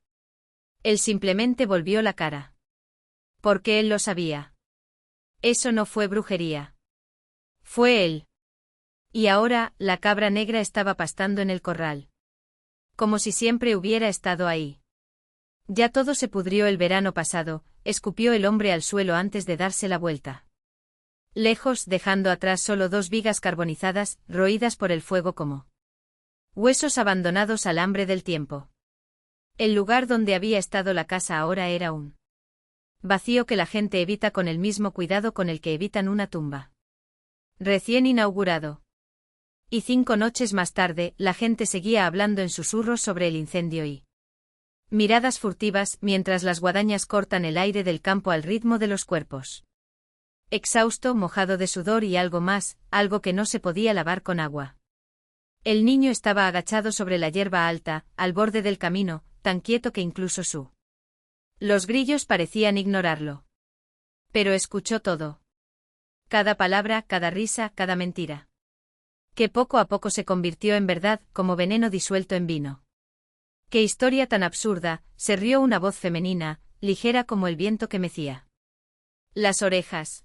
Él simplemente volvió la cara. Porque él lo sabía. Eso no fue brujería. Fue él. Y ahora, la cabra negra estaba pastando en el corral. Como si siempre hubiera estado ahí. Ya todo se pudrió el verano pasado, escupió el hombre al suelo antes de darse la vuelta. Lejos, dejando atrás solo 2 vigas carbonizadas, roídas por el fuego como huesos abandonados al hambre del tiempo. El lugar donde había estado la casa ahora era un vacío que la gente evita con el mismo cuidado con el que evitan una tumba. Recién inaugurado. Y 5 noches más tarde, la gente seguía hablando en susurros sobre el incendio y miradas furtivas mientras las guadañas cortan el aire del campo al ritmo de los cuerpos. Exhausto, mojado de sudor y algo más, algo que no se podía lavar con agua. El niño estaba agachado sobre la hierba alta, al borde del camino, tan quieto que incluso los grillos parecían ignorarlo. Pero escuchó todo. Cada palabra, cada risa, cada mentira. Que poco a poco se convirtió en verdad, como veneno disuelto en vino. ¡Qué historia tan absurda!, se rió una voz femenina, ligera como el viento que mecía las orejas.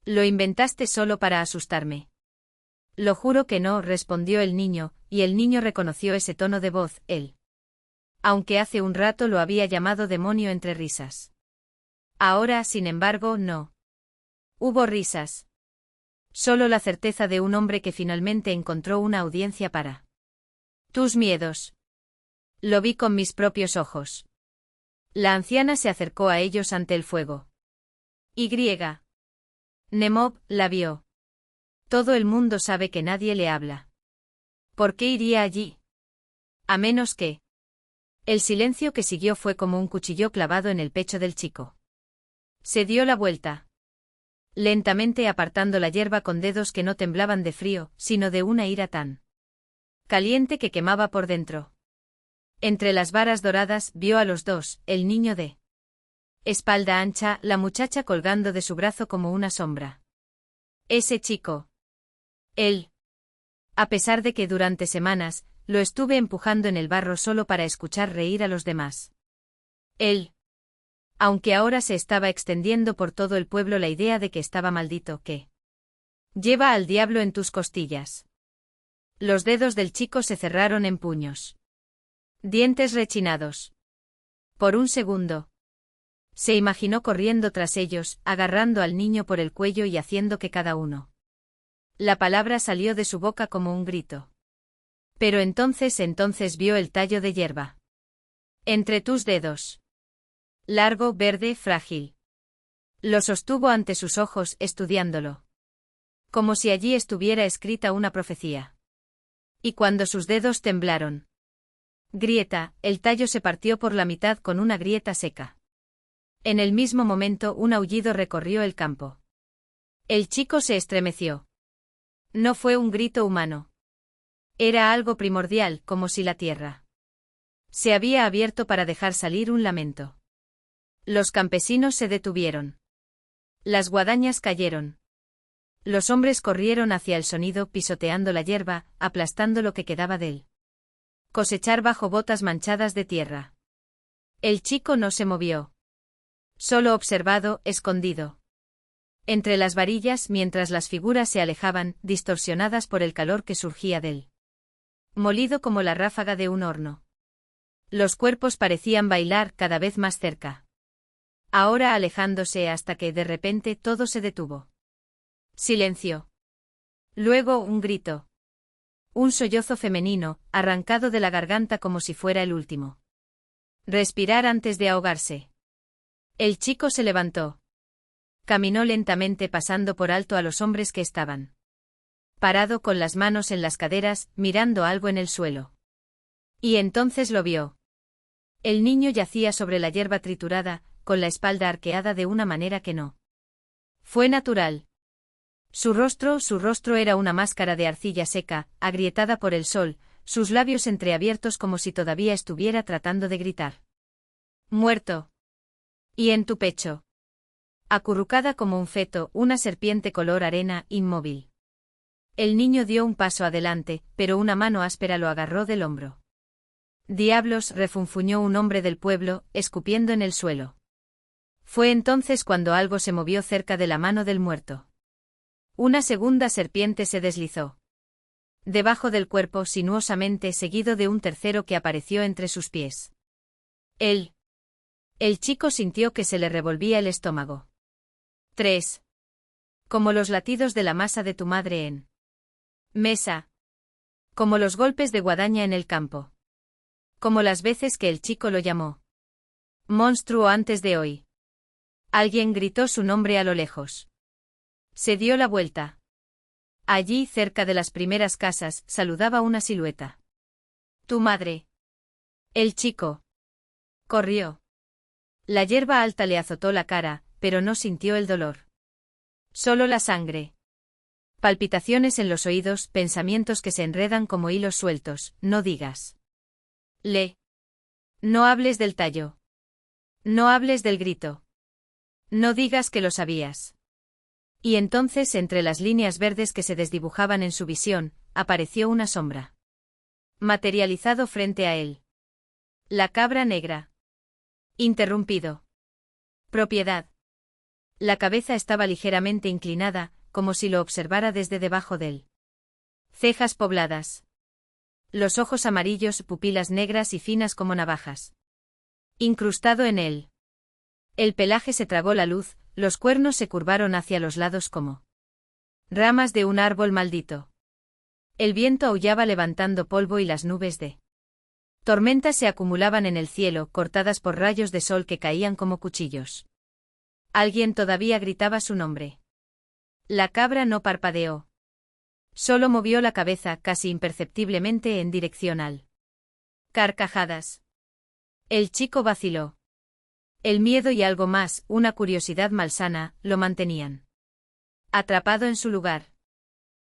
Lo inventaste solo para asustarme. Lo juro que no, respondió el niño, y el niño reconoció ese tono de voz, él. Aunque hace un rato lo había llamado demonio entre risas. Ahora, sin embargo, no. Hubo risas. Solo la certeza de un hombre que finalmente encontró una audiencia para tus miedos. Lo vi con mis propios ojos. La anciana se acercó a ellos ante el fuego. Y. Nemob la vio. Todo el mundo sabe que nadie le habla. ¿Por qué iría allí? A menos que. El silencio que siguió fue como un cuchillo clavado en el pecho del chico. Se dio la vuelta. Lentamente apartando la hierba con dedos que no temblaban de frío, sino de una ira tan caliente que quemaba por dentro. Entre las varas doradas vio a los 2, el niño de espalda ancha, la muchacha colgando de su brazo como una sombra. Ese chico. Él. A pesar de que durante semanas, lo estuve empujando en el barro solo para escuchar reír a los demás. Él. Aunque ahora se estaba extendiendo por todo el pueblo la idea de que estaba maldito, que lleva al diablo en tus costillas. Los dedos del chico se cerraron en puños. Dientes rechinados. Por un segundo. Se imaginó corriendo tras ellos, agarrando al niño por el cuello y haciendo que cada uno. La palabra salió de su boca como un grito. Pero entonces vio el tallo de hierba. Entre tus dedos. Largo, verde, frágil. Lo sostuvo ante sus ojos, estudiándolo. como si allí estuviera escrita una profecía. Y cuando sus dedos temblaron. Grieta, el tallo se partió por la mitad con una grieta seca. En el mismo momento un aullido recorrió el campo. El chico se estremeció. No fue un grito humano. Era algo primordial, como si la tierra se había abierto para dejar salir un lamento. Los campesinos se detuvieron. Las guadañas cayeron. Los hombres corrieron hacia el sonido pisoteando la hierba, aplastando lo que quedaba de él. Cosechar bajo botas manchadas de tierra. El chico no se movió. Solo observado, escondido. Entre las varillas mientras las figuras se alejaban, distorsionadas por el calor que surgía de él. Molido como la ráfaga de un horno. Los cuerpos parecían bailar cada vez más cerca. Ahora alejándose hasta que de repente todo se detuvo. Silencio. Luego un grito. Un sollozo femenino, arrancado de la garganta como si fuera el último. Respirar antes de ahogarse. El chico se levantó. Caminó lentamente pasando por alto a los hombres que estaban. Parado con las manos en las caderas, mirando algo en el suelo. Y entonces lo vio. El niño yacía sobre la hierba triturada, con la espalda arqueada de una manera que no fue natural. Su rostro era una máscara de arcilla seca, agrietada por el sol, sus labios entreabiertos como si todavía estuviera tratando de gritar. Muerto. Y en tu pecho. Acurrucada como un feto, una serpiente color arena, inmóvil. El niño dio un paso adelante, pero una mano áspera lo agarró del hombro. Diablos, refunfuñó un hombre del pueblo, escupiendo en el suelo. Fue entonces cuando algo se movió cerca de la mano del muerto. Una segunda serpiente se deslizó debajo del cuerpo sinuosamente, seguido de un tercero que apareció entre sus pies. El chico sintió que se le revolvía el estómago. 3. Como los latidos de la masa de tu madre en mesa. Como los golpes de guadaña en el campo. Como las veces que el chico lo llamó monstruo antes de hoy. Alguien gritó su nombre a lo lejos. Se dio la vuelta. Allí, cerca de las primeras casas, saludaba una silueta. Tu madre. El chico corrió. La hierba alta le azotó la cara, pero no sintió el dolor. Solo la sangre. Palpitaciones en los oídos, pensamientos que se enredan como hilos sueltos. No digas. No hables del tallo. No hables del grito. No digas que lo sabías. Y entonces, entre las líneas verdes que se desdibujaban en su visión, apareció una sombra. Materializado frente a él. La cabra negra. Interrumpido. Propiedad. La cabeza estaba ligeramente inclinada, como si lo observara desde debajo de él. Cejas pobladas. Los ojos amarillos, pupilas negras y finas como navajas. Incrustado en él. El pelaje se tragó la luz, los cuernos se curvaron hacia los lados como ramas de un árbol maldito. El viento aullaba levantando polvo y las nubes de tormentas se acumulaban en el cielo, cortadas por rayos de sol que caían como cuchillos. Alguien todavía gritaba su nombre. La cabra no parpadeó. Solo movió la cabeza casi imperceptiblemente en dirección al carcajadas. El chico vaciló. El miedo y algo más, una curiosidad malsana, lo mantenían atrapado en su lugar.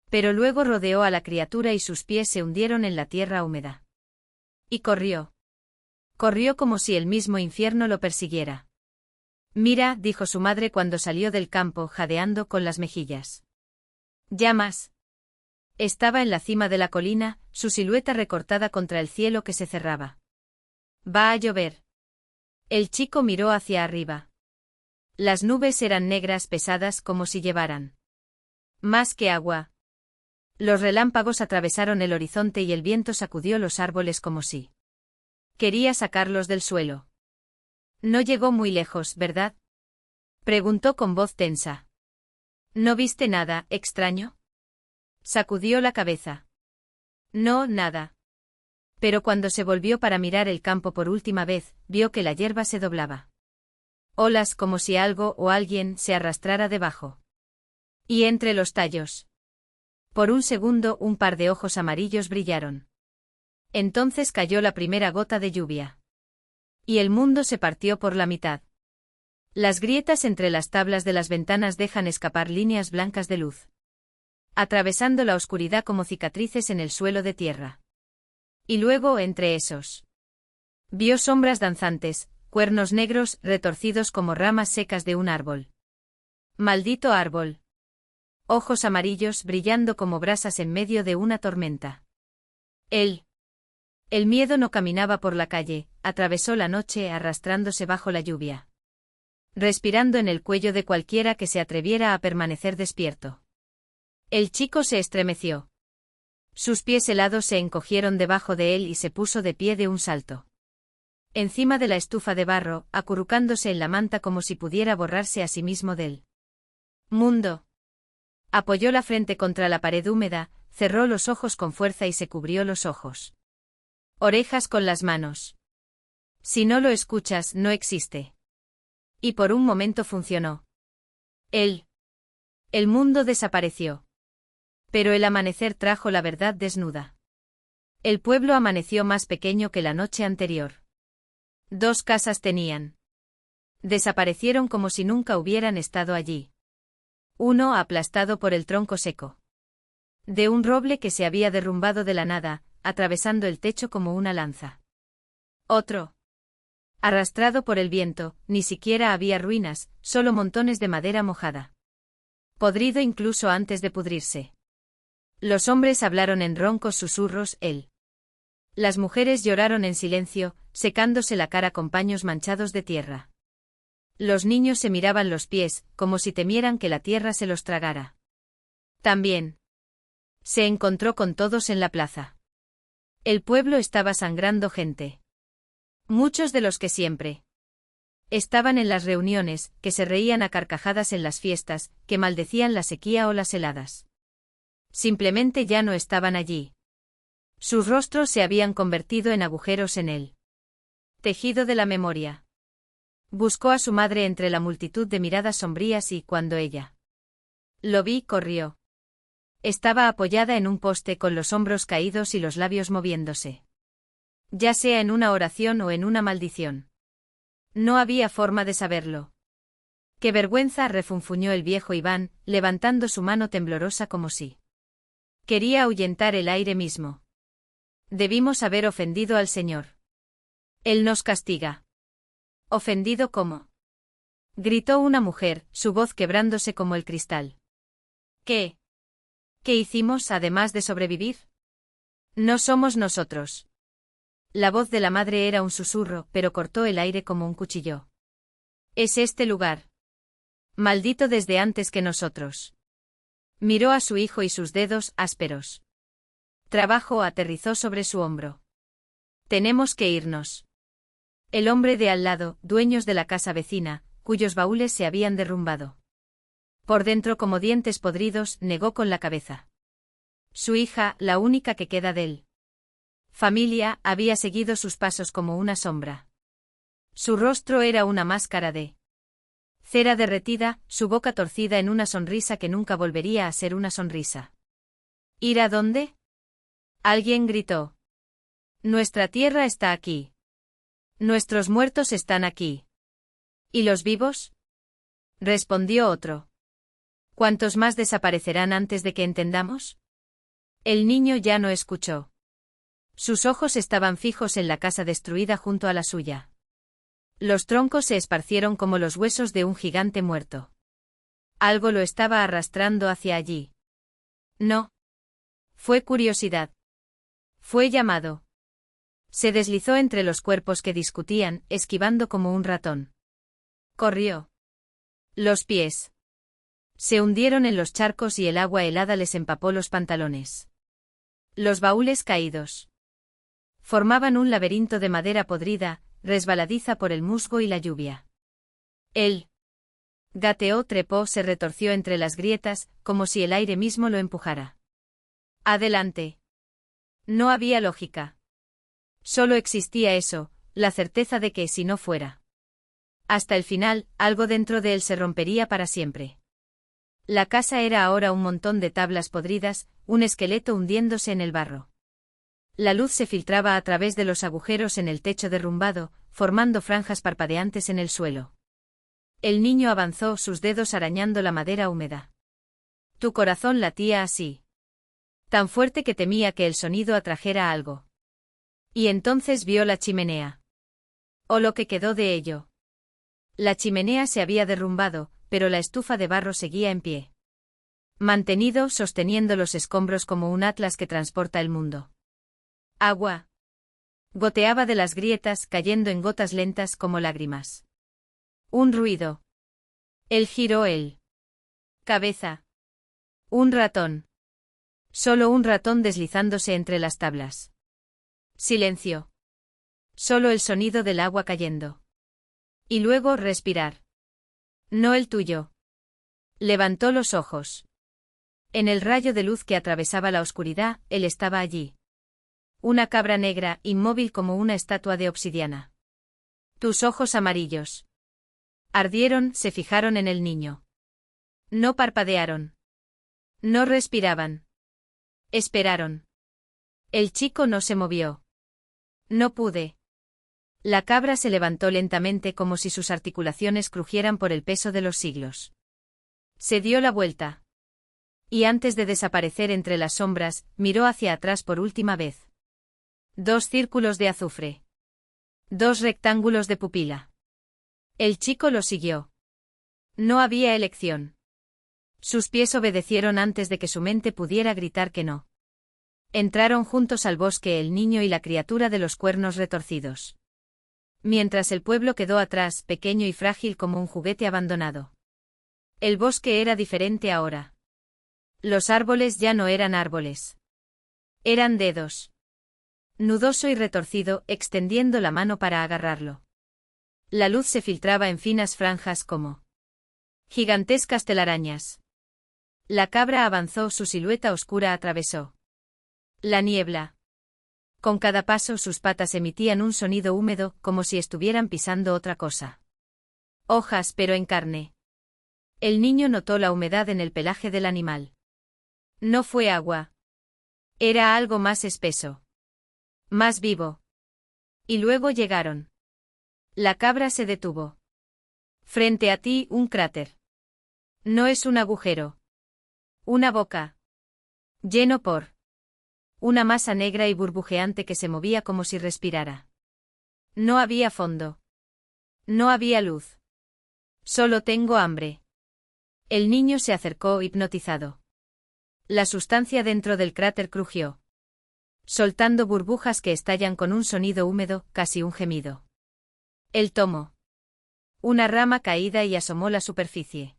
Pero luego rodeó a la criatura y sus pies se hundieron en la tierra húmeda. Y corrió. Corrió como si el mismo infierno lo persiguiera. Mira, dijo su madre cuando salió del campo, jadeando con las mejillas. Llamas. Estaba en la cima de la colina, su silueta recortada contra el cielo que se cerraba. Va a llover. El chico miró hacia arriba. Las nubes eran negras pesadas como si llevaran más que agua. Los relámpagos atravesaron el horizonte y el viento sacudió los árboles como si quería sacarlos del suelo. No llegó muy lejos, ¿verdad? Preguntó con voz tensa. ¿No viste nada extraño? Sacudió la cabeza. No, nada. Pero cuando se volvió para mirar el campo por última vez, vio que la hierba se doblaba. Olas como si algo o alguien se arrastrara debajo. Y entre los tallos. Por un segundo un par de ojos amarillos brillaron. Entonces cayó la primera gota de lluvia. Y el mundo se partió por la mitad. Las grietas entre las tablas de las ventanas dejan escapar líneas blancas de luz, atravesando la oscuridad como cicatrices en el suelo de tierra. Y luego, entre esos, vio sombras danzantes, cuernos negros retorcidos como ramas secas de un árbol. Maldito árbol. Ojos amarillos brillando como brasas en medio de una tormenta. El miedo no caminaba por la calle, atravesó la noche arrastrándose bajo la lluvia, respirando en el cuello de cualquiera que se atreviera a permanecer despierto. El chico se estremeció. Sus pies helados se encogieron debajo de él y se puso de pie de un salto. Encima de la estufa de barro, acurrucándose en la manta como si pudiera borrarse a sí mismo del mundo. Apoyó la frente contra la pared húmeda, cerró los ojos con fuerza y se cubrió los ojos. Orejas con las manos. Si no lo escuchas, no existe. Y por un momento funcionó. El mundo desapareció. Pero el amanecer trajo la verdad desnuda. El pueblo amaneció más pequeño que la noche anterior. 2 casas tenían. Desaparecieron como si nunca hubieran estado allí. Uno aplastado por el tronco seco de un roble que se había derrumbado de la nada, atravesando el techo como una lanza. Otro, arrastrado por el viento, ni siquiera había ruinas, solo montones de madera mojada. Podrido incluso antes de pudrirse. Los hombres hablaron en roncos susurros, Las mujeres lloraron en silencio, secándose la cara con paños manchados de tierra. Los niños se miraban los pies, como si temieran que la tierra se los tragara. También se encontró con todos en la plaza. El pueblo estaba sangrando gente. Muchos de los que siempre estaban en las reuniones, que se reían a carcajadas en las fiestas, que maldecían la sequía o las heladas. Simplemente ya no estaban allí. Sus rostros se habían convertido en agujeros en el tejido de la memoria. Buscó a su madre entre la multitud de miradas sombrías y, cuando ella lo vi, corrió. Estaba apoyada en un poste con los hombros caídos y los labios moviéndose. Ya sea en una oración o en una maldición. No había forma de saberlo. ¡Qué vergüenza!, refunfuñó el viejo Iván, levantando su mano temblorosa como si quería ahuyentar el aire mismo. Debimos haber ofendido al Señor. Él nos castiga. ¿Ofendido cómo?, gritó una mujer, su voz quebrándose como el cristal. ¿Qué hicimos además de sobrevivir? No somos nosotros. La voz de la madre era un susurro, pero cortó el aire como un cuchillo. Es este lugar. Maldito desde antes que nosotros. Miró a su hijo y sus dedos ásperos. Trabajo aterrizó sobre su hombro. Tenemos que irnos. El hombre de al lado, dueños de la casa vecina, cuyos baúles se habían derrumbado por dentro como dientes podridos, negó con la cabeza. Su hija, la única que queda de él familia, había seguido sus pasos como una sombra. Su rostro era una máscara de cera derretida, su boca torcida en una sonrisa que nunca volvería a ser una sonrisa. ¿Ir a dónde?, alguien gritó. Nuestra tierra está aquí. Nuestros muertos están aquí. ¿Y los vivos?, respondió otro. ¿Cuántos más desaparecerán antes de que entendamos? El niño ya no escuchó. Sus ojos estaban fijos en la casa destruida junto a la suya. Los troncos se esparcieron como los huesos de un gigante muerto. Algo lo estaba arrastrando hacia allí. No. Fue curiosidad. Fue llamado. Se deslizó entre los cuerpos que discutían, esquivando como un ratón. Corrió. Los pies se hundieron en los charcos y el agua helada les empapó los pantalones. Los baúles caídos formaban un laberinto de madera podrida, resbaladiza por el musgo y la lluvia. Él gateó, trepó, se retorció entre las grietas, como si el aire mismo lo empujara. Adelante. No había lógica. Solo existía eso, la certeza de que si no fuera hasta el final, algo dentro de él se rompería para siempre. La casa era ahora un montón de tablas podridas, un esqueleto hundiéndose en el barro. La luz se filtraba a través de los agujeros en el techo derrumbado, formando franjas parpadeantes en el suelo. El niño avanzó, sus dedos arañando la madera húmeda. Tu corazón latía así. Tan fuerte que temía que el sonido atrajera algo. Y entonces vio la chimenea. O lo que quedó de ello. La chimenea se había derrumbado, pero la estufa de barro seguía en pie. Mantenido, sosteniendo los escombros como un atlas que transporta el mundo. Agua. Goteaba de las grietas, cayendo en gotas lentas como lágrimas. Un ruido. Él giró el cabeza. Un ratón. Solo un ratón deslizándose entre las tablas. Silencio. Solo el sonido del agua cayendo. Y luego respirar. No el tuyo. Levantó los ojos. En el rayo de luz que atravesaba la oscuridad, él estaba allí. Una cabra negra, inmóvil como una estatua de obsidiana. Tus ojos amarillos. Ardieron, se fijaron en el niño. No parpadearon. No respiraban. Esperaron. El chico no se movió. No pude. La cabra se levantó lentamente como si sus articulaciones crujieran por el peso de los siglos. Se dio la vuelta. Y antes de desaparecer entre las sombras, miró hacia atrás por última vez. 2 círculos de azufre. 2 rectángulos de pupila. El chico lo siguió. No había elección. Sus pies obedecieron antes de que su mente pudiera gritar que no. Entraron juntos al bosque el niño y la criatura de los cuernos retorcidos. Mientras el pueblo quedó atrás, pequeño y frágil como un juguete abandonado. El bosque era diferente ahora. Los árboles ya no eran árboles. Eran dedos. Nudoso y retorcido, extendiendo la mano para agarrarlo. La luz se filtraba en finas franjas como gigantescas telarañas. La cabra avanzó, su silueta oscura atravesó la niebla. Con cada paso sus patas emitían un sonido húmedo, como si estuvieran pisando otra cosa. Hojas, pero en carne. El niño notó la humedad en el pelaje del animal. No fue agua. Era algo más espeso. Más vivo. Y luego llegaron. La cabra se detuvo. Frente a ti, un cráter. No es un agujero. Una boca. Lleno por una masa negra y burbujeante que se movía como si respirara. No había fondo. No había luz. Solo tengo hambre. El niño se acercó hipnotizado. La sustancia dentro del cráter crujió, soltando burbujas que estallan con un sonido húmedo, casi un gemido. Él tomó una rama caída y asomó la superficie.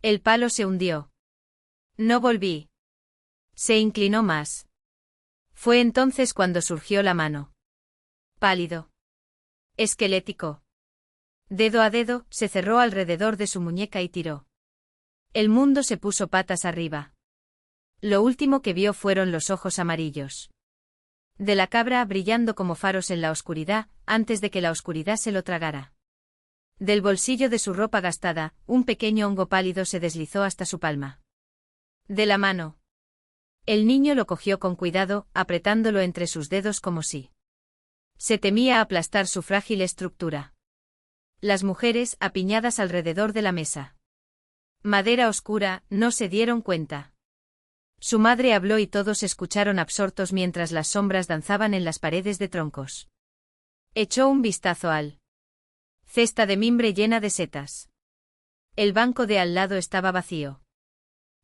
El palo se hundió. No volví. Se inclinó más. Fue entonces cuando surgió la mano. Pálido. Esquelético. Dedo a dedo, se cerró alrededor de su muñeca y tiró. El mundo se puso patas arriba. Lo último que vio fueron los ojos amarillos de la cabra brillando como faros en la oscuridad, antes de que la oscuridad se lo tragara. Del bolsillo de su ropa gastada, un pequeño hongo pálido se deslizó hasta su palma. De la mano. El niño lo cogió con cuidado, apretándolo entre sus dedos como si se temía aplastar su frágil estructura. Las mujeres, apiñadas alrededor de la mesa. Madera oscura, no se dieron cuenta. Su madre habló y todos escucharon absortos mientras las sombras danzaban en las paredes de troncos. Echó un vistazo al cesta de mimbre llena de setas. El banco de al lado estaba vacío.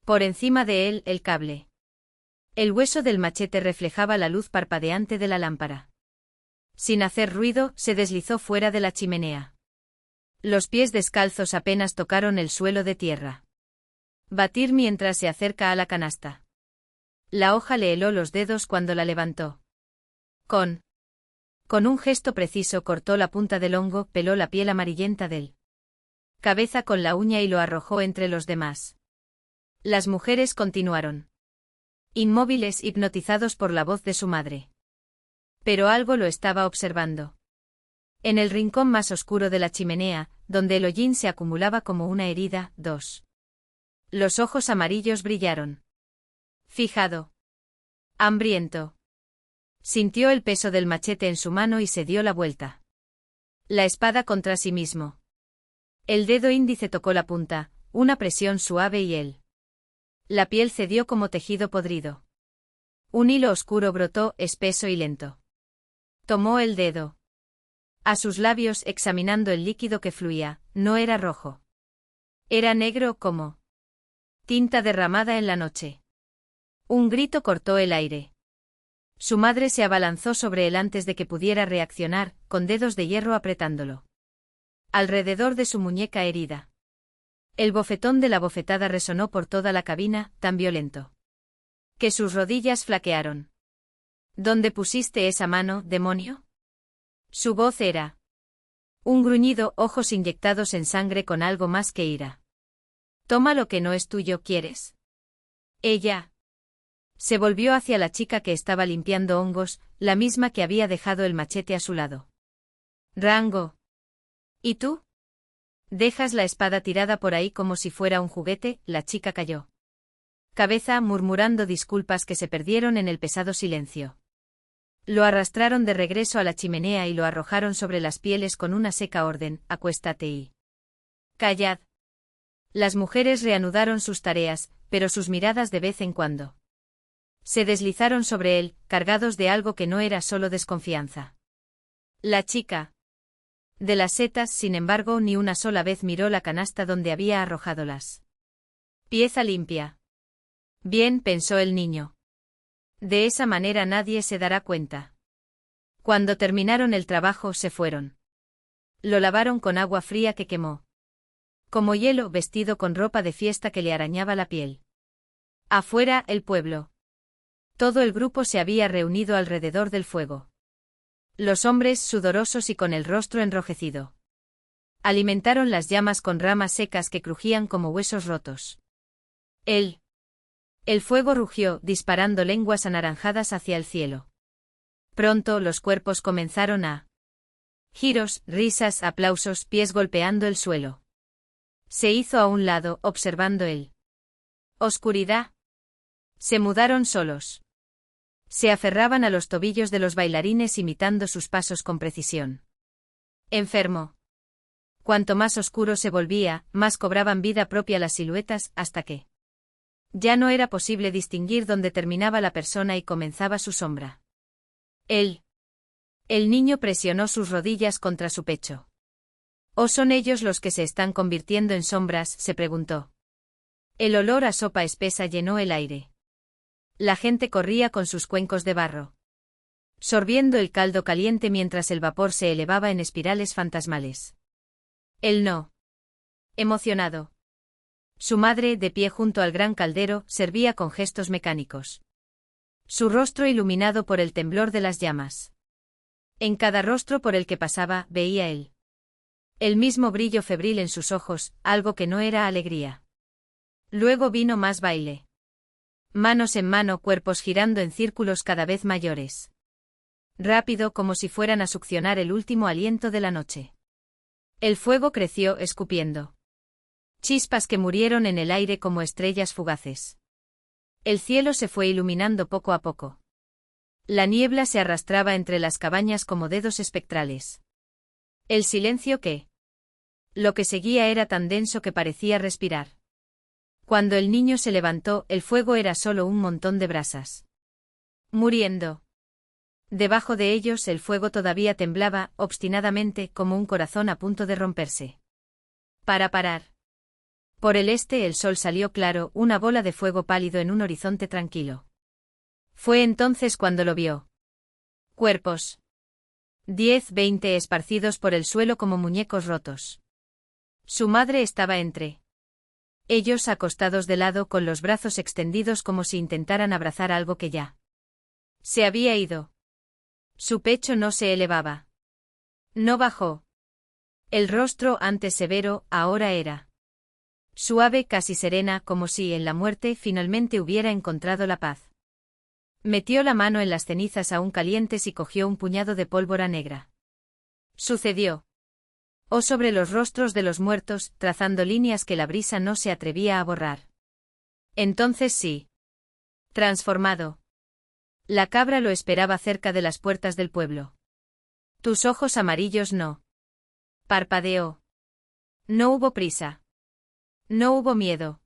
Por encima de él, el cable. El hueso del machete reflejaba la luz parpadeante de la lámpara. Sin hacer ruido, se deslizó fuera de la chimenea. Los pies descalzos apenas tocaron el suelo de tierra. Batir mientras se acerca a la canasta. La hoja le heló los dedos cuando la levantó. Con un gesto preciso cortó la punta del hongo, peló la piel amarillenta del cabeza con la uña y lo arrojó entre los demás. Las mujeres continuaron. Inmóviles, hipnotizados por la voz de su madre. Pero algo lo estaba observando. En el rincón más oscuro de la chimenea, donde el hollín se acumulaba como una herida, 2 Los ojos amarillos brillaron. Fijado. Hambriento. Sintió el peso del machete en su mano y se dio la vuelta. La espada contra sí mismo. El dedo índice tocó la punta, una presión suave y él. La piel cedió como tejido podrido. Un hilo oscuro brotó, espeso y lento. Tomó el dedo. A sus labios examinando el líquido que fluía, no era rojo. Era negro como tinta derramada en la noche. Un grito cortó el aire. Su madre se abalanzó sobre él antes de que pudiera reaccionar, con dedos de hierro apretándolo alrededor de su muñeca herida. El bofetón de la bofetada resonó por toda la cabina, tan violento que sus rodillas flaquearon. ¿Dónde pusiste esa mano, demonio? Su voz era un gruñido, ojos inyectados en sangre con algo más que ira. Toma lo que no es tuyo, ¿quieres? Ella se volvió hacia la chica que estaba limpiando hongos, la misma que había dejado el machete a su lado. Rango. ¿Y tú? Dejas la espada tirada por ahí como si fuera un juguete, la chica cayó. Cabeza murmurando disculpas que se perdieron en el pesado silencio. Lo arrastraron de regreso a la chimenea y lo arrojaron sobre las pieles con una seca orden, acuéstate y callad. Las mujeres reanudaron sus tareas, pero sus miradas de vez en cuando se deslizaron sobre él, cargados de algo que no era solo desconfianza. La chica de las setas, sin embargo, ni una sola vez miró la canasta donde había arrojado las pieza limpia. Bien, pensó el niño. De esa manera nadie se dará cuenta. Cuando terminaron el trabajo se fueron. Lo lavaron con agua fría que quemó como hielo, vestido con ropa de fiesta que le arañaba la piel. Afuera, el pueblo. Todo el grupo se había reunido alrededor del fuego. Los hombres sudorosos y con el rostro enrojecido. Alimentaron las llamas con ramas secas que crujían como huesos rotos. El fuego rugió, disparando lenguas anaranjadas hacia el cielo. Pronto los cuerpos comenzaron a giros, risas, aplausos, pies golpeando el suelo. Se hizo a un lado, observando el oscuridad. Se mudaron solos. Se aferraban a los tobillos de los bailarines imitando sus pasos con precisión. Enfermo. Cuanto más oscuro se volvía, más cobraban vida propia las siluetas, hasta que ya no era posible distinguir dónde terminaba la persona y comenzaba su sombra. El niño presionó sus rodillas contra su pecho. ¿O son ellos los que se están convirtiendo en sombras?, se preguntó. El olor a sopa espesa llenó el aire. La gente corría con sus cuencos de barro, sorbiendo el caldo caliente mientras el vapor se elevaba en espirales fantasmales. Él no. Emocionado. Su madre, de pie junto al gran caldero, servía con gestos mecánicos. Su rostro iluminado por el temblor de las llamas. En cada rostro por el que pasaba, veía él el mismo brillo febril en sus ojos, algo que no era alegría. Luego vino más baile. Manos en mano, cuerpos girando en círculos cada vez mayores. Rápido, como si fueran a succionar el último aliento de la noche. El fuego creció, escupiendo chispas que murieron en el aire como estrellas fugaces. El cielo se fue iluminando poco a poco. La niebla se arrastraba entre las cabañas como dedos espectrales. El silencio que lo que seguía era tan denso que parecía respirar. Cuando el niño se levantó, el fuego era solo un montón de brasas. Muriendo. Debajo de ellos el fuego todavía temblaba, obstinadamente, como un corazón a punto de romperse. Para parar. Por el este el sol salió claro, una bola de fuego pálido en un horizonte tranquilo. Fue entonces cuando lo vio. Cuerpos. 10, 20 esparcidos por el suelo como muñecos rotos. Su madre estaba entre ellos, acostados de lado con los brazos extendidos como si intentaran abrazar algo que ya se había ido. Su pecho no se elevaba. No bajó. El rostro, antes severo, ahora era suave, casi serena, como si en la muerte finalmente hubiera encontrado la paz. Metió la mano en las cenizas aún calientes y cogió un puñado de pólvora negra. Sucedió. O sobre los rostros de los muertos, trazando líneas que la brisa no se atrevía a borrar. Entonces sí. Transformado. La cabra lo esperaba cerca de las puertas del pueblo. Tus ojos amarillos no. Parpadeó. No hubo prisa. No hubo miedo.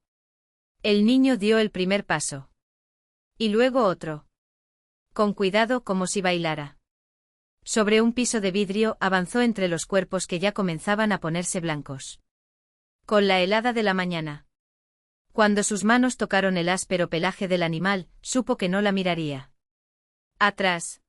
El niño dio el primer paso. Y luego otro. Con cuidado como si bailara. Sobre un piso de vidrio avanzó entre los cuerpos que ya comenzaban a ponerse blancos. Con la helada de la mañana. Cuando sus manos tocaron el áspero pelaje del animal, supo que no la miraría. Atrás.